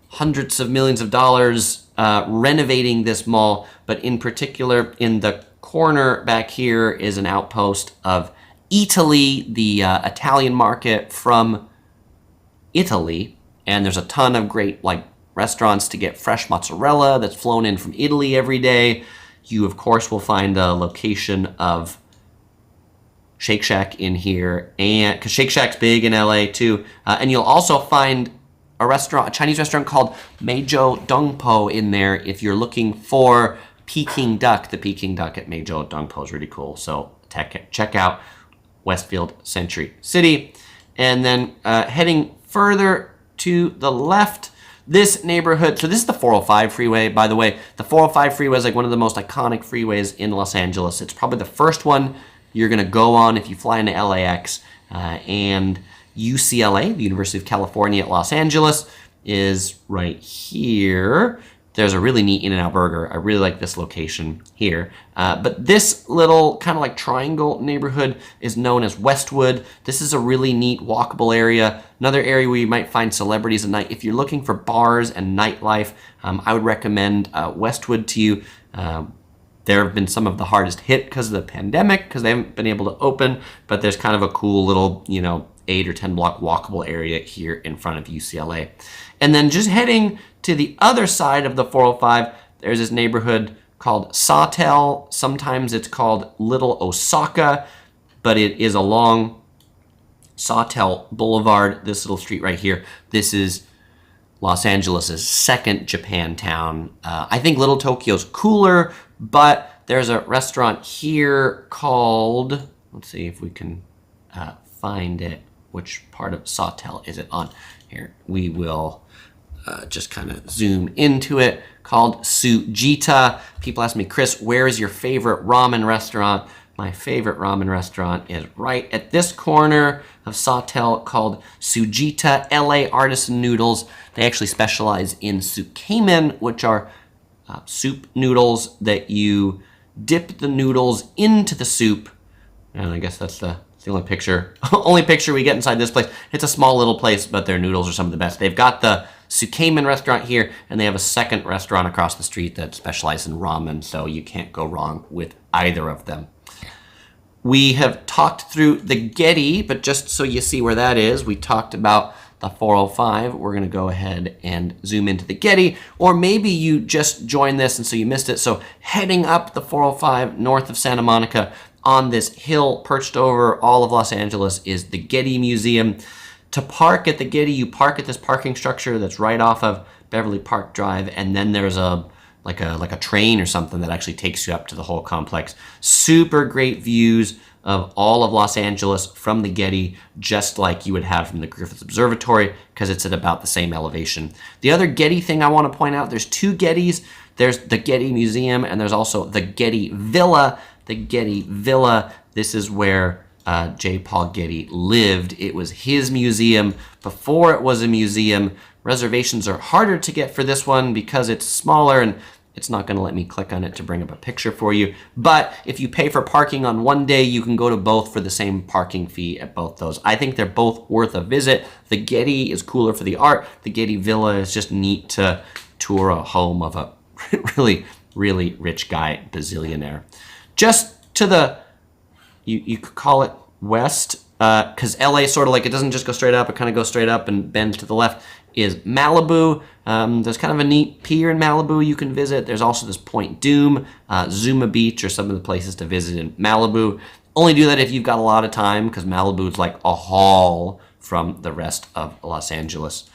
Speaker 1: hundreds of millions of dollars renovating this mall, but in particular in the corner back here is an outpost of Eataly, the Italian market from Italy, and there's a ton of great like restaurants to get fresh mozzarella that's flown in from Italy every day. You of course will find the location of Shake Shack in here, and because Shake Shack's big in LA too, and you'll also find a Chinese restaurant called Meijo Dongpo in there if you're looking for Peking duck. The Peking duck at Meijo Dongpo is really cool, so check out Westfield Century City. And then heading further to the left, this neighborhood, so this is the 405 freeway, by the way. The 405 freeway is like one of the most iconic freeways in Los Angeles. It's probably the first one you're gonna go on if you fly into LAX. And UCLA, the University of California at Los Angeles, is right here. There's a really neat In-N-Out Burger. I really like this location here. But this little kind of like triangle neighborhood is known as Westwood. This is a really neat walkable area. Another area where you might find celebrities at night. If you're looking for bars and nightlife, I would recommend Westwood to you. There have been some of the hardest hit because of the pandemic, because they haven't been able to open, but there's kind of a cool little, 8 or 10 block walkable area here in front of UCLA. And then just heading to the other side of the 405, there's this neighborhood called Sawtell. Sometimes it's called Little Osaka, but it is along Sawtell Boulevard, this little street right here. This is Los Angeles' second Japantown. I think Little Tokyo's cooler, but there's a restaurant here called, let's see if we can find it. Which part of Sawtell is it on? Here, we will just kind of zoom into it, called Tsujita. People ask me, Chris, where is your favorite ramen restaurant? My favorite ramen restaurant is right at this corner of Sawtell called Tsujita LA Artisan Noodles. They actually specialize in sukemen, which are soup noodles that you dip the noodles into the soup. And I guess that's the only picture we get inside this place. It's a small little place, but their noodles are some of the best. They've got the sukemen restaurant here, and they have a second restaurant across the street that specializes in ramen, so you can't go wrong with either of them. We have talked through the Getty, but just so you see where that is, we talked about the 405. We're going to go ahead and zoom into the Getty, or maybe you just joined this and so you missed it. So heading up the 405 north of Santa Monica on this hill perched over all of Los Angeles is the Getty Museum. To park at the Getty, you park at this parking structure that's right off of Beverly Park Drive, and then there's like a train or something that actually takes you up to the whole complex. Super great views of all of Los Angeles from the Getty, just like you would have from the Griffith Observatory, because it's at about the same elevation. The other Getty thing I want to point out, there's two Gettys. There's the Getty Museum, and there's also the Getty Villa. The Getty Villa, this is where J. Paul Getty lived. It was his museum before it was a museum. Reservations are harder to get for this one because it's smaller, and it's not going to let me click on it to bring up a picture for you. But if you pay for parking on one day, you can go to both for the same parking fee at both those. I think they're both worth a visit. The Getty is cooler for the art. The Getty Villa is just neat to tour a home of a really, really rich guy, bazillionaire. Just to the, you could call it west, because LA sort of like, it doesn't just go straight up, it kind of goes straight up and bends to the left, is Malibu. There's kind of a neat pier in Malibu you can visit. There's also this Point Dume, Zuma Beach are some of the places to visit in Malibu. Only do that if you've got a lot of time, because Malibu is like a haul from the rest of Los Angeles.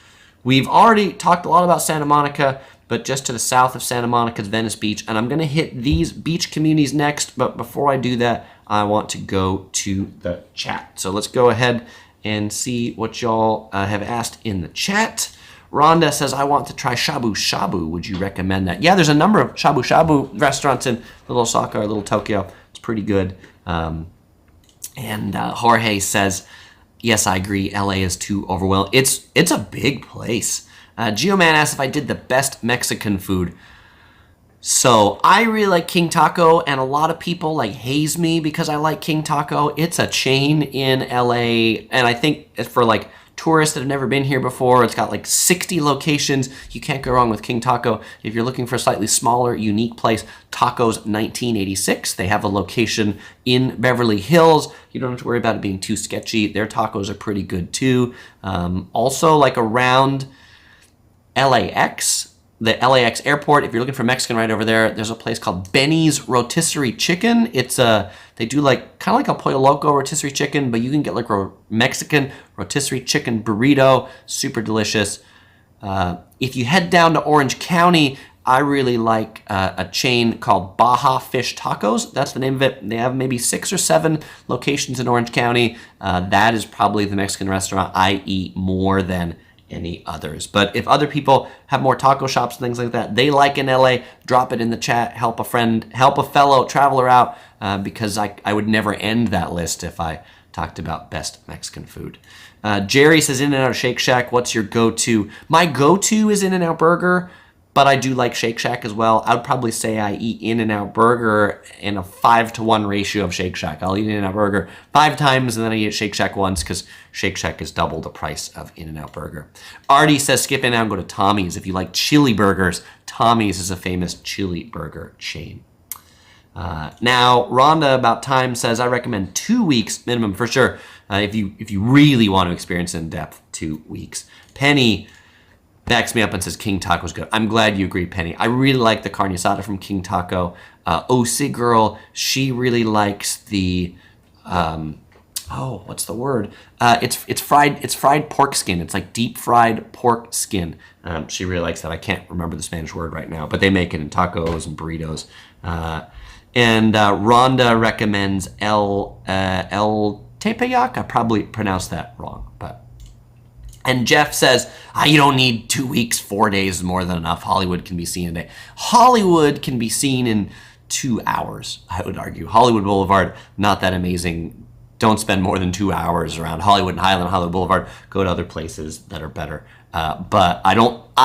Speaker 1: We've already talked a lot about Santa Monica, but just to the south of Santa Monica is Venice Beach, and I'm going to hit these beach communities next, but before I do that, I want to go to the chat. So let's go ahead and see what y'all have asked in the chat. Rhonda says, I want to try shabu shabu. Would you recommend that? Yeah, there's a number of shabu shabu restaurants in Little Osaka or Little Tokyo. It's pretty good. And Jorge says, yes, I agree. LA is too overwhelmed. It's a big place. Geoman asks if I did the best Mexican food. So I really like King Taco, and a lot of people like haze me because I like King Taco. It's a chain in LA, and I think for like tourists that have never been here before, it's got like 60 locations. You can't go wrong with King Taco. If you're looking for a slightly smaller, unique place, Tacos 1986. They have a location in Beverly Hills. You don't have to worry about it being too sketchy. Their tacos are pretty good too. Also, like around LAX, the LAX airport, if you're looking for Mexican right over there, there's a place called Benny's Rotisserie Chicken. It's they do like kind of like a Pollo Loco rotisserie chicken, but you can get like a Mexican rotisserie chicken burrito, super delicious. If you head down to Orange County, I really like a chain called Baja Fish Tacos. That's the name of it. They have maybe 6 or 7 locations in Orange County. That is probably the Mexican restaurant I eat more than any others. But if other people have more taco shops and things like that they like in LA, drop it in the chat, help a friend, help a fellow traveler out, because I would never end that list if I talked about best Mexican food. Jerry says In-N-Out or Shake Shack, what's your go-to? My go-to is In-N-Out Burger, but I do like Shake Shack as well. I would probably say I eat In-N-Out Burger in a 5-to-1 ratio of Shake Shack. I'll eat In-N-Out Burger 5 times, and then I eat Shake Shack once, because Shake Shack is double the price of In-N-Out Burger. Artie says skip In-N-Out and go to Tommy's. If you like chili burgers, Tommy's is a famous chili burger chain. Now, Rhonda about time says, I recommend 2 weeks minimum for sure. If you really want to experience in depth, 2 weeks. Penny backs me up and says King Taco's good. I'm glad you agree, Penny. I really like the carne asada from King Taco. OC Girl, she really likes the what's the word? It's fried pork skin. It's like deep fried pork skin. She really likes that. I can't remember the Spanish word right now, but they make it in tacos and burritos. And Rhonda recommends El Tepeyac. I probably pronounced that wrong, but. And Jeff says, you don't need 2 weeks, 4 days is more than enough. Hollywood can be seen in a day. Hollywood can be seen in 2 hours, I would argue. Hollywood Boulevard, not that amazing. Don't spend more than 2 hours around Hollywood and Highland, Hollywood Boulevard. Go to other places that are better. But I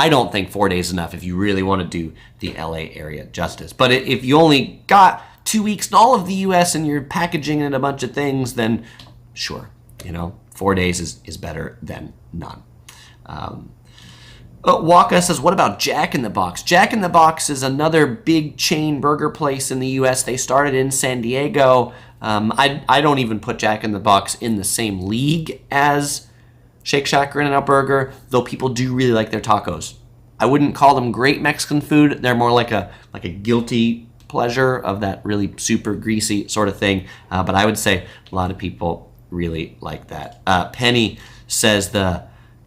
Speaker 1: don't think 4 days is enough if you really want to do the LA area justice. But if you only got 2 weeks in all of the US and you're packaging in a bunch of things, then sure, 4 days is better than none. Waka says, what about Jack in the Box? Jack in the Box is another big chain burger place in the U.S. They started in San Diego. I don't even put Jack in the Box in the same league as Shake Shack or In-N-Out Burger, though people do really like their tacos. I wouldn't call them great Mexican food. They're more like a guilty pleasure of that really super greasy sort of thing. But I would say a lot of people really like that. Penny says the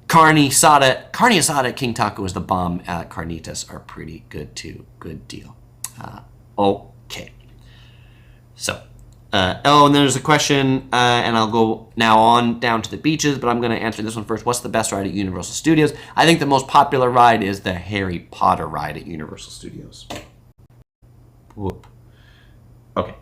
Speaker 1: carne asada at King Taco is the bomb. Carnitas are pretty good too. Good deal. Okay. So, and there's a question, and I'll go now on down to the beaches, but I'm going to answer this one first. What's the best ride at Universal Studios? I think the most popular ride is the Harry Potter ride at Universal Studios. Whoop. Okay.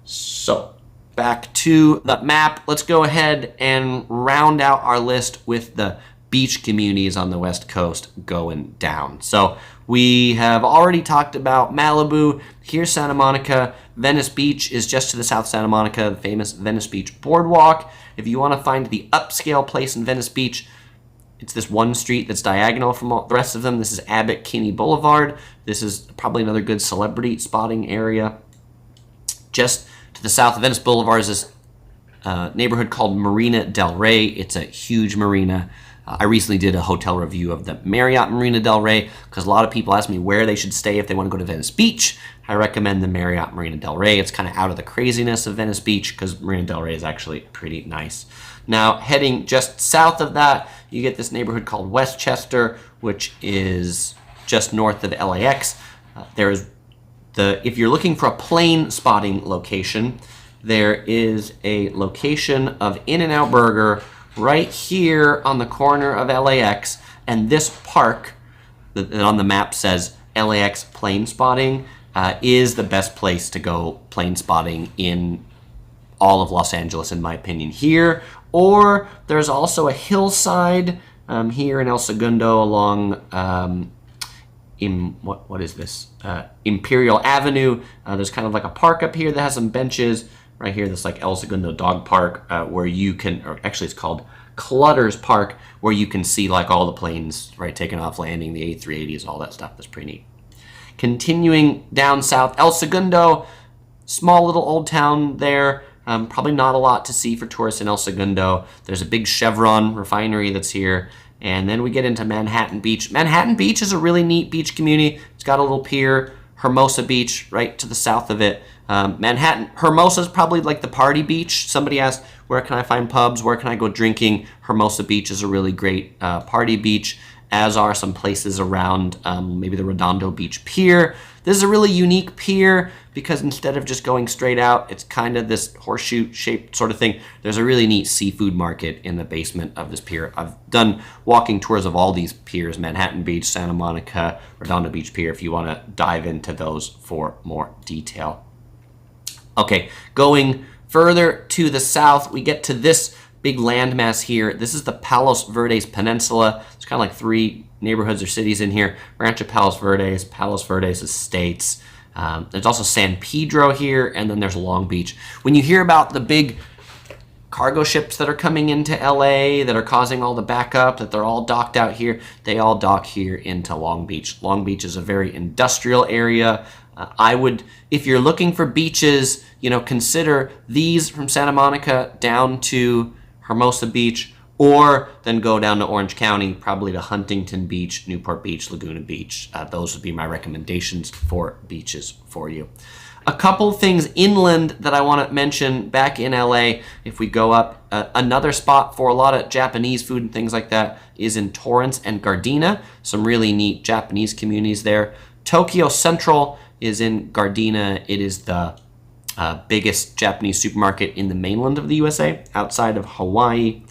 Speaker 1: So, back to the map. Let's go ahead and round out our list with the beach communities on the West Coast going down. So we have already talked about Malibu. Here's Santa Monica. Venice Beach is just to the south of Santa Monica, the famous Venice Beach Boardwalk. If you want to find the upscale place in Venice Beach, it's this one street that's diagonal from all the rest of them. This is Abbot Kinney Boulevard. This is probably another good celebrity spotting area. Just to the south of Venice Boulevard is this neighborhood called Marina del Rey. It's a huge marina. I recently did a hotel review of the Marriott Marina del Rey because a lot of people ask me where they should stay if they want to go to Venice Beach. I recommend the Marriott Marina del Rey. It's kind of out of the craziness of Venice Beach because Marina del Rey is actually pretty nice. Now, heading just south of that, you get this neighborhood called Westchester, which is just north of LAX. If you're looking for a plane spotting location, there is a location of In-N-Out Burger right here on the corner of LAX, and this park that on the map says LAX plane spotting is the best place to go plane spotting in all of Los Angeles, in my opinion, here. Or there's also a hillside here in El Segundo along what is this? Imperial Avenue. There's kind of like a park up here that has some benches. Right here, this like El Segundo Dog Park, where you can, or actually it's called Clutter's Park, where you can see like all the planes, right, taking off, landing, the A380s, all that stuff. That's pretty neat. Continuing down south, El Segundo, small little old town there. Probably not a lot to see for tourists in El Segundo. There's a big Chevron refinery that's here. And then we get into Manhattan Beach. Manhattan Beach is a really neat beach community. It's got a little pier. Hermosa Beach right to the south of it. Hermosa is probably like the party beach. Somebody asked, where can I find pubs? Where can I go drinking? Hermosa Beach is a really great party beach, as are some places around maybe the Redondo Beach Pier. This is a really unique pier because instead of just going straight out, it's kind of this horseshoe-shaped sort of thing. There's a really neat seafood market in the basement of this pier. I've done walking tours of all these piers, Manhattan Beach, Santa Monica, Redondo Beach Pier, if you want to dive into those for more detail. Okay, going further to the south, we get to this big landmass here. This is the Palos Verdes Peninsula. It's kind of like three neighborhoods or cities in here. Rancho Palos Verdes Estates. There's also San Pedro here, and then there's Long Beach. When you hear about the big cargo ships that are coming into LA that are causing all the backup, that they're all docked out here, they all dock here into Long Beach. Long Beach is a very industrial area. I would, if you're looking for beaches, consider these from Santa Monica down to Hermosa Beach, or then go down to Orange County, probably to Huntington Beach, Newport Beach, Laguna Beach. Those would be my recommendations for beaches for you. A couple things inland that I want to mention back in LA, if we go up, another spot for a lot of Japanese food and things like that is in Torrance and Gardena. Some really neat Japanese communities there. Tokyo Central is in Gardena. It is the biggest Japanese supermarket in the mainland of the USA, outside of Hawaii.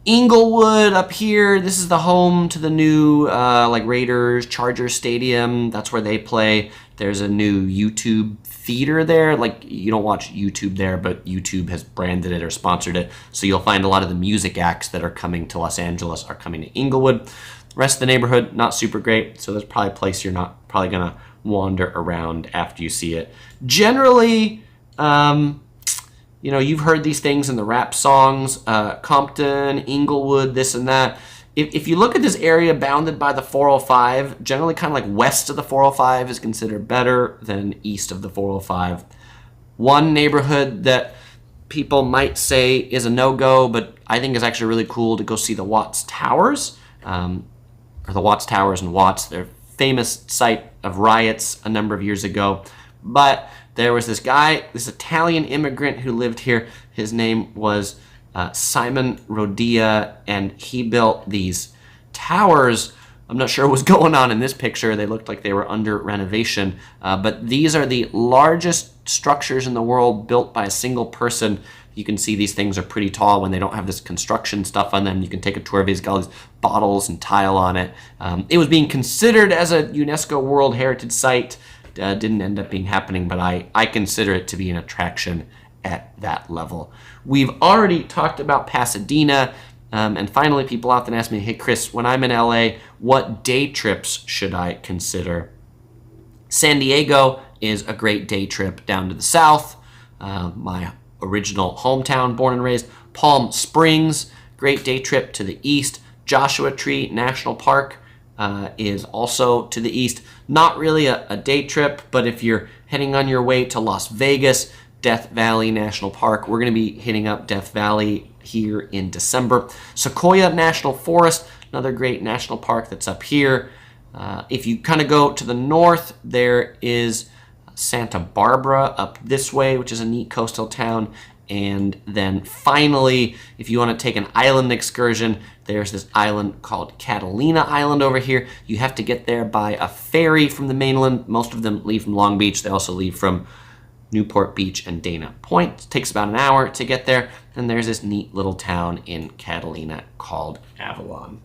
Speaker 1: Inglewood up here, this is the home to the new Raiders Chargers Stadium. That's where they play. There's a new YouTube theater there. You don't watch YouTube there, but YouTube has branded it or sponsored it. So you'll find a lot of the music acts that are coming to Los Angeles are coming to Inglewood. The rest of the neighborhood, not super great. So there's probably a place you're not probably going to wander around after you see it. Generally, you've heard these things in the rap songs, Compton, Inglewood, this and that. if you look at this area bounded by the 405, generally kind of like west of the 405 is considered better than east of the 405. One neighborhood that people might say is a no-go, but I think is actually really cool to go see the Watts Towers, or the Watts Towers in Watts. They're a famous site of riots a number of years ago. But there was this guy, this Italian immigrant who lived here. His name was Simon Rodia, and he built these towers. I'm not sure what was going on in this picture. They looked like they were under renovation. But these are the largest structures in the world built by a single person. You can see these things are pretty tall when they don't have this construction stuff on them. You can take a tour of these, got all these bottles and tile on it. It was being considered as a UNESCO World Heritage Site. Didn't end up being happening, but I consider it to be an attraction at that level. We've already talked about Pasadena. And finally, people often ask me, hey, Chris, when I'm in LA, what day trips should I consider? San Diego is a great day trip down to the south. My original hometown, born and raised. Palm Springs, great day trip to the east. Joshua Tree National Park is also to the east. Not really a day trip, but if you're heading on your way to Las Vegas, Death Valley National Park, we're going to be hitting up Death Valley here in December. Sequoia National Forest, another great national park that's up here. If you kind of go to the north, there is Santa Barbara up this way, which is a neat coastal town. And then finally, if you want to take an island excursion, there's this island called Catalina Island over here. You have to get there by a ferry from the mainland. Most of them leave from Long Beach. They also leave from Newport Beach and Dana Point. It takes about an hour to get there. And there's this neat little town in Catalina called Avalon.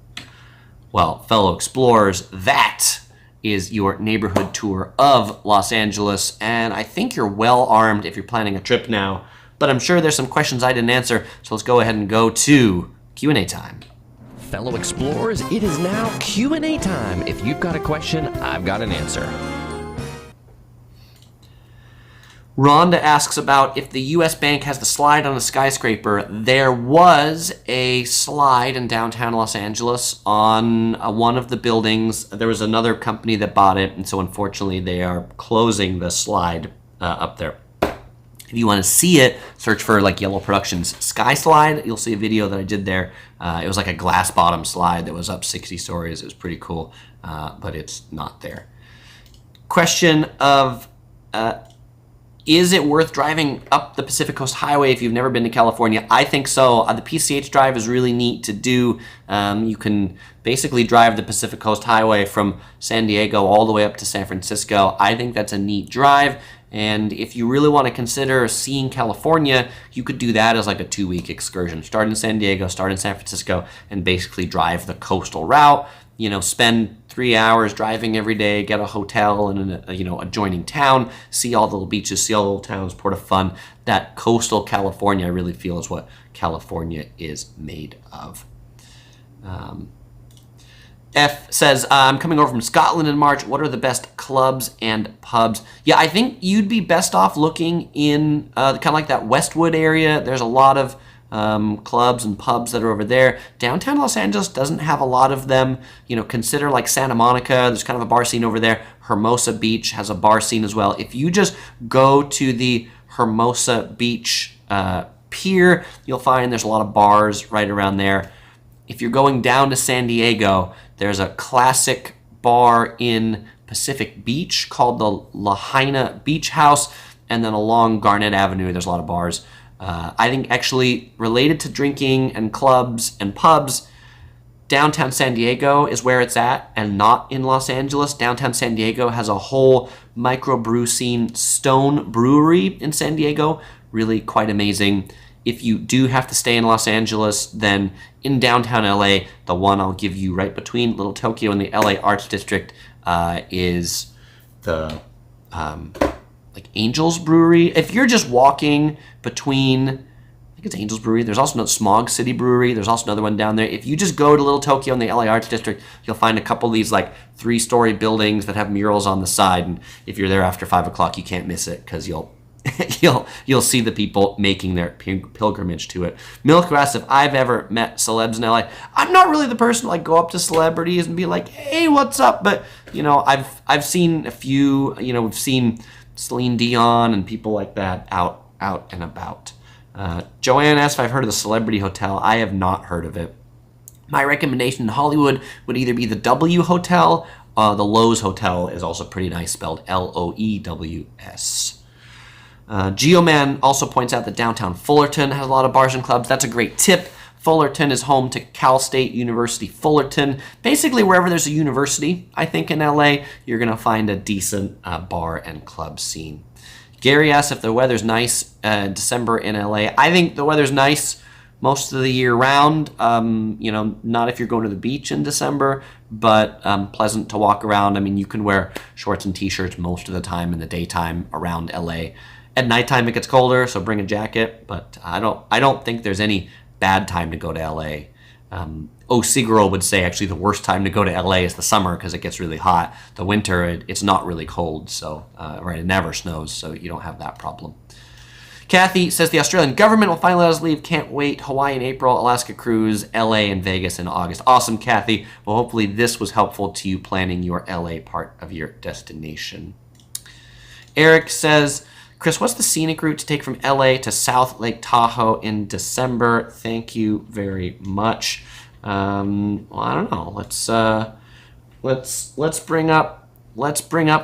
Speaker 1: Well, fellow explorers, that is your neighborhood tour of Los Angeles. And I think you're well armed if you're planning a trip now. But I'm sure there's some questions I didn't answer. So let's go ahead and go to Q&A time.
Speaker 2: Fellow explorers, it is now Q&A time. If you've got a question, I've got an answer.
Speaker 1: Rhonda asks about if the U.S. Bank has the slide on a skyscraper. There was a slide in downtown Los Angeles on one of the buildings. There was another company that bought it, and so unfortunately they are closing the slide up there. If you want to see it, search for like Yellow Productions Sky Slide. You'll see a video that I did there. It was like a glass bottom slide that was up 60 stories. It was pretty cool, but it's not there. Question of... is it worth driving up the Pacific Coast Highway if you've never been to California? I think so. The PCH drive is really neat to do. You can basically drive the Pacific Coast Highway from San Diego all the way up to San Francisco. I think that's a neat drive. And if you really want to consider seeing California, you could do that as like a 2-week excursion. Start in San Diego, start in San Francisco, and basically drive the coastal route. You know, spend 3 hours driving every day, get a hotel in an adjoining town, see all the little beaches, see all the little towns, Port of Fun. That coastal California, I really feel, is what California is made of. F says, I'm coming over from Scotland in March. What are the best clubs and pubs? Yeah, I think you'd be best off looking in kind of like that Westwood area. There's a lot of clubs and pubs that are over there. Downtown Los Angeles doesn't have a lot of them. You know, consider like Santa Monica. There's kind of a bar scene over there. Hermosa Beach has a bar scene as well. If you just go to the Hermosa Beach pier, you'll find there's a lot of bars right around there. If you're going down to San Diego, there's a classic bar in Pacific Beach called the Lahaina Beach House, and then along Garnett Avenue, there's a lot of bars. I think actually related to drinking and clubs and pubs, downtown San Diego is where it's at and not in Los Angeles. Downtown San Diego has a whole microbrew scene. Stone Brewery in San Diego, really quite amazing. If you do have to stay in Los Angeles, then in downtown LA, the one I'll give you right between Little Tokyo and the LA Arts District is the like Angels Brewery. If you're just walking between, I think it's Angels Brewery. There's also another Smog City Brewery. There's also another one down there. If you just go to Little Tokyo in the LA Arts District, you'll find a couple of these like 3-story buildings that have murals on the side. And if you're there after 5 o'clock, you can't miss it because you'll you'll see the people making their pilgrimage to it. Milk asks if I've ever met celebs in LA. I'm not really the person to like go up to celebrities and be like, hey, what's up? But I've seen a few. We've seen Celine Dion and people like that out and about. Joanne asks if I've heard of the Celebrity Hotel. I have not heard of it. My recommendation in Hollywood would either be the W Hotel. The Loews Hotel is also pretty nice, spelled Loews. Geoman also points out that downtown Fullerton has a lot of bars and clubs. That's a great tip. Fullerton is home to Cal State University Fullerton. Basically, wherever there's a university, I think in LA, you're going to find a decent bar and club scene. Gary asks if the weather's nice in December in LA. I think the weather's nice most of the year round. Not if you're going to the beach in December, but pleasant to walk around. I mean, you can wear shorts and t-shirts most of the time in the daytime around LA. At nighttime it gets colder, so bring a jacket. But I don't think there's any bad time to go to LA. Seguro would say actually the worst time to go to LA is the summer because it gets really hot. The winter it's not really cold, so it never snows, so you don't have that problem. Kathy says the Australian government will finally let us leave. Can't wait. Hawaii in April, Alaska cruise, LA and Vegas in August. Awesome, Kathy. Well, hopefully this was helpful to you planning your LA part of your destination. Eric says, Chris, what's the scenic route to take from LA to South Lake Tahoe in December? Thank you very much. I don't know. Let's bring up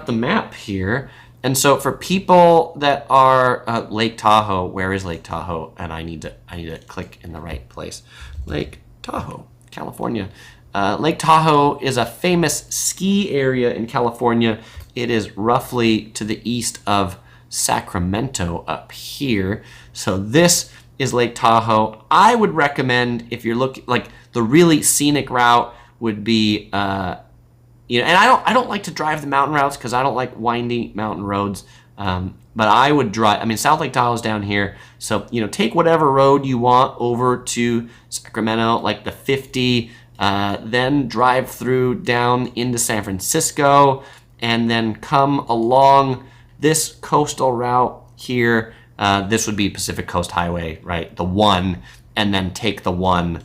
Speaker 1: the map here. And so for people that are Lake Tahoe, where is Lake Tahoe? And I need to click in the right place. Lake Tahoe, California. Lake Tahoe is a famous ski area in California. It is roughly to the east of Sacramento up here. So this is Lake Tahoe. I would recommend, if you're looking, like the really scenic route would be, and I don't like to drive the mountain routes because I don't like windy mountain roads. But I would drive. I mean, South Lake Tahoe is down here, so take whatever road you want over to Sacramento, like the 50. Then drive through down into San Francisco, and then come along this coastal route here. This would be Pacific Coast Highway, right? The 1, and then take the 1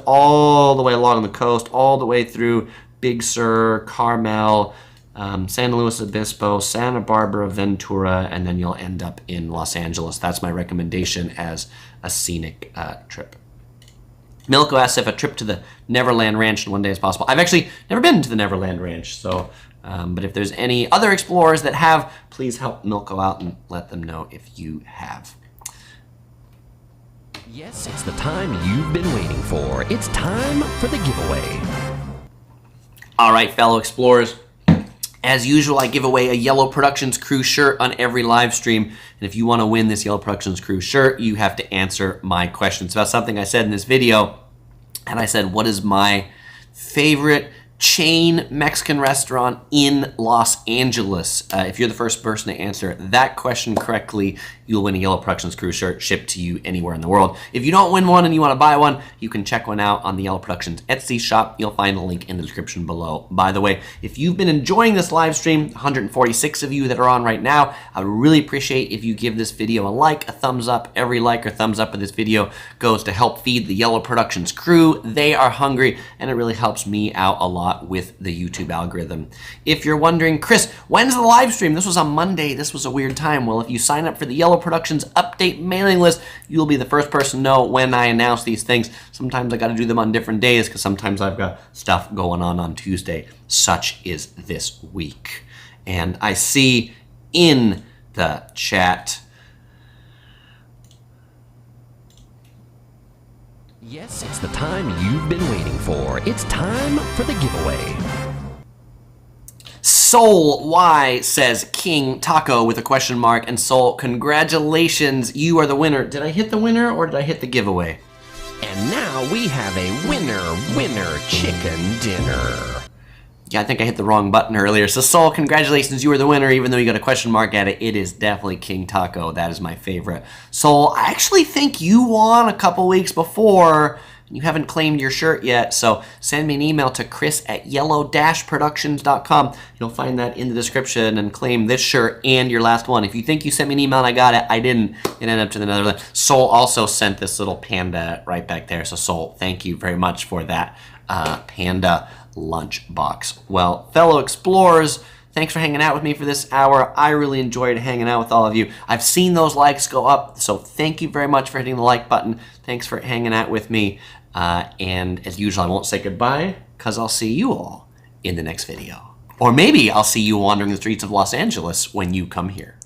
Speaker 1: all the way along the coast, all the way through Big Sur, Carmel, San Luis Obispo, Santa Barbara, Ventura, and then you'll end up in Los Angeles. That's my recommendation as a scenic trip. Milko asks if a trip to the Neverland Ranch in one day is possible. I've actually never been to the Neverland Ranch, so but if there's any other explorers that have, please help Milko out and let them know if you have.
Speaker 2: Yes, it's the time you've been waiting for. It's time for the giveaway.
Speaker 1: All right, fellow explorers. As usual, I give away a Yellow Productions Crew shirt on every live stream. And if you want to win this Yellow Productions Crew shirt, you have to answer my questions about something I said in this video. And I said, what is my favorite chain Mexican restaurant in Los Angeles? If you're the first person to answer that question correctly, you'll win a Yellow Productions Crew shirt shipped to you anywhere in the world. If you don't win one and you want to buy one, you can check one out on the Yellow Productions Etsy shop. You'll find a link in the description below. By the way, if you've been enjoying this live stream, 146 of you that are on right now, I would really appreciate if you give this video a like, a thumbs up. Every like or thumbs up of this video goes to help feed the Yellow Productions Crew. They are hungry, and it really helps me out a lot with the YouTube algorithm. If you're wondering, Chris, when's the live stream? This was on Monday. This was a weird time. Well, if you sign up for the Yellow Productions update mailing list, you'll be the first person to know when I announce these things. Sometimes I got to do them on different days because sometimes I've got stuff going on Tuesday. Such is this week. And I see in the chat,
Speaker 2: yes, it's the time you've been waiting for. It's time for the giveaway.
Speaker 1: Soul Y says King Taco with a question mark. And Soul, congratulations, you are the winner. Did I hit the winner or did I hit the giveaway?
Speaker 2: And now we have a winner chicken dinner.
Speaker 1: Yeah, I think I hit the wrong button earlier. So Soul, congratulations, you are the winner. Even though you got a question mark at it, it is definitely King Taco. That is my favorite. Soul, I actually think you won a couple weeks before, and you haven't claimed your shirt yet, so send me an email to chris@yellow-productions.com. You'll find that in the description and claim this shirt and your last one. If you think you sent me an email and I got it, I didn't. It ended up to the Netherlands. Sol also sent this little panda right back there. So Sol, thank you very much for that panda lunchbox. Well, fellow explorers, thanks for hanging out with me for this hour. I really enjoyed hanging out with all of you. I've seen those likes go up, so thank you very much for hitting the like button. Thanks for hanging out with me. And as usual, I won't say goodbye, because I'll see you all in the next video. Or maybe I'll see you wandering the streets of Los Angeles when you come here.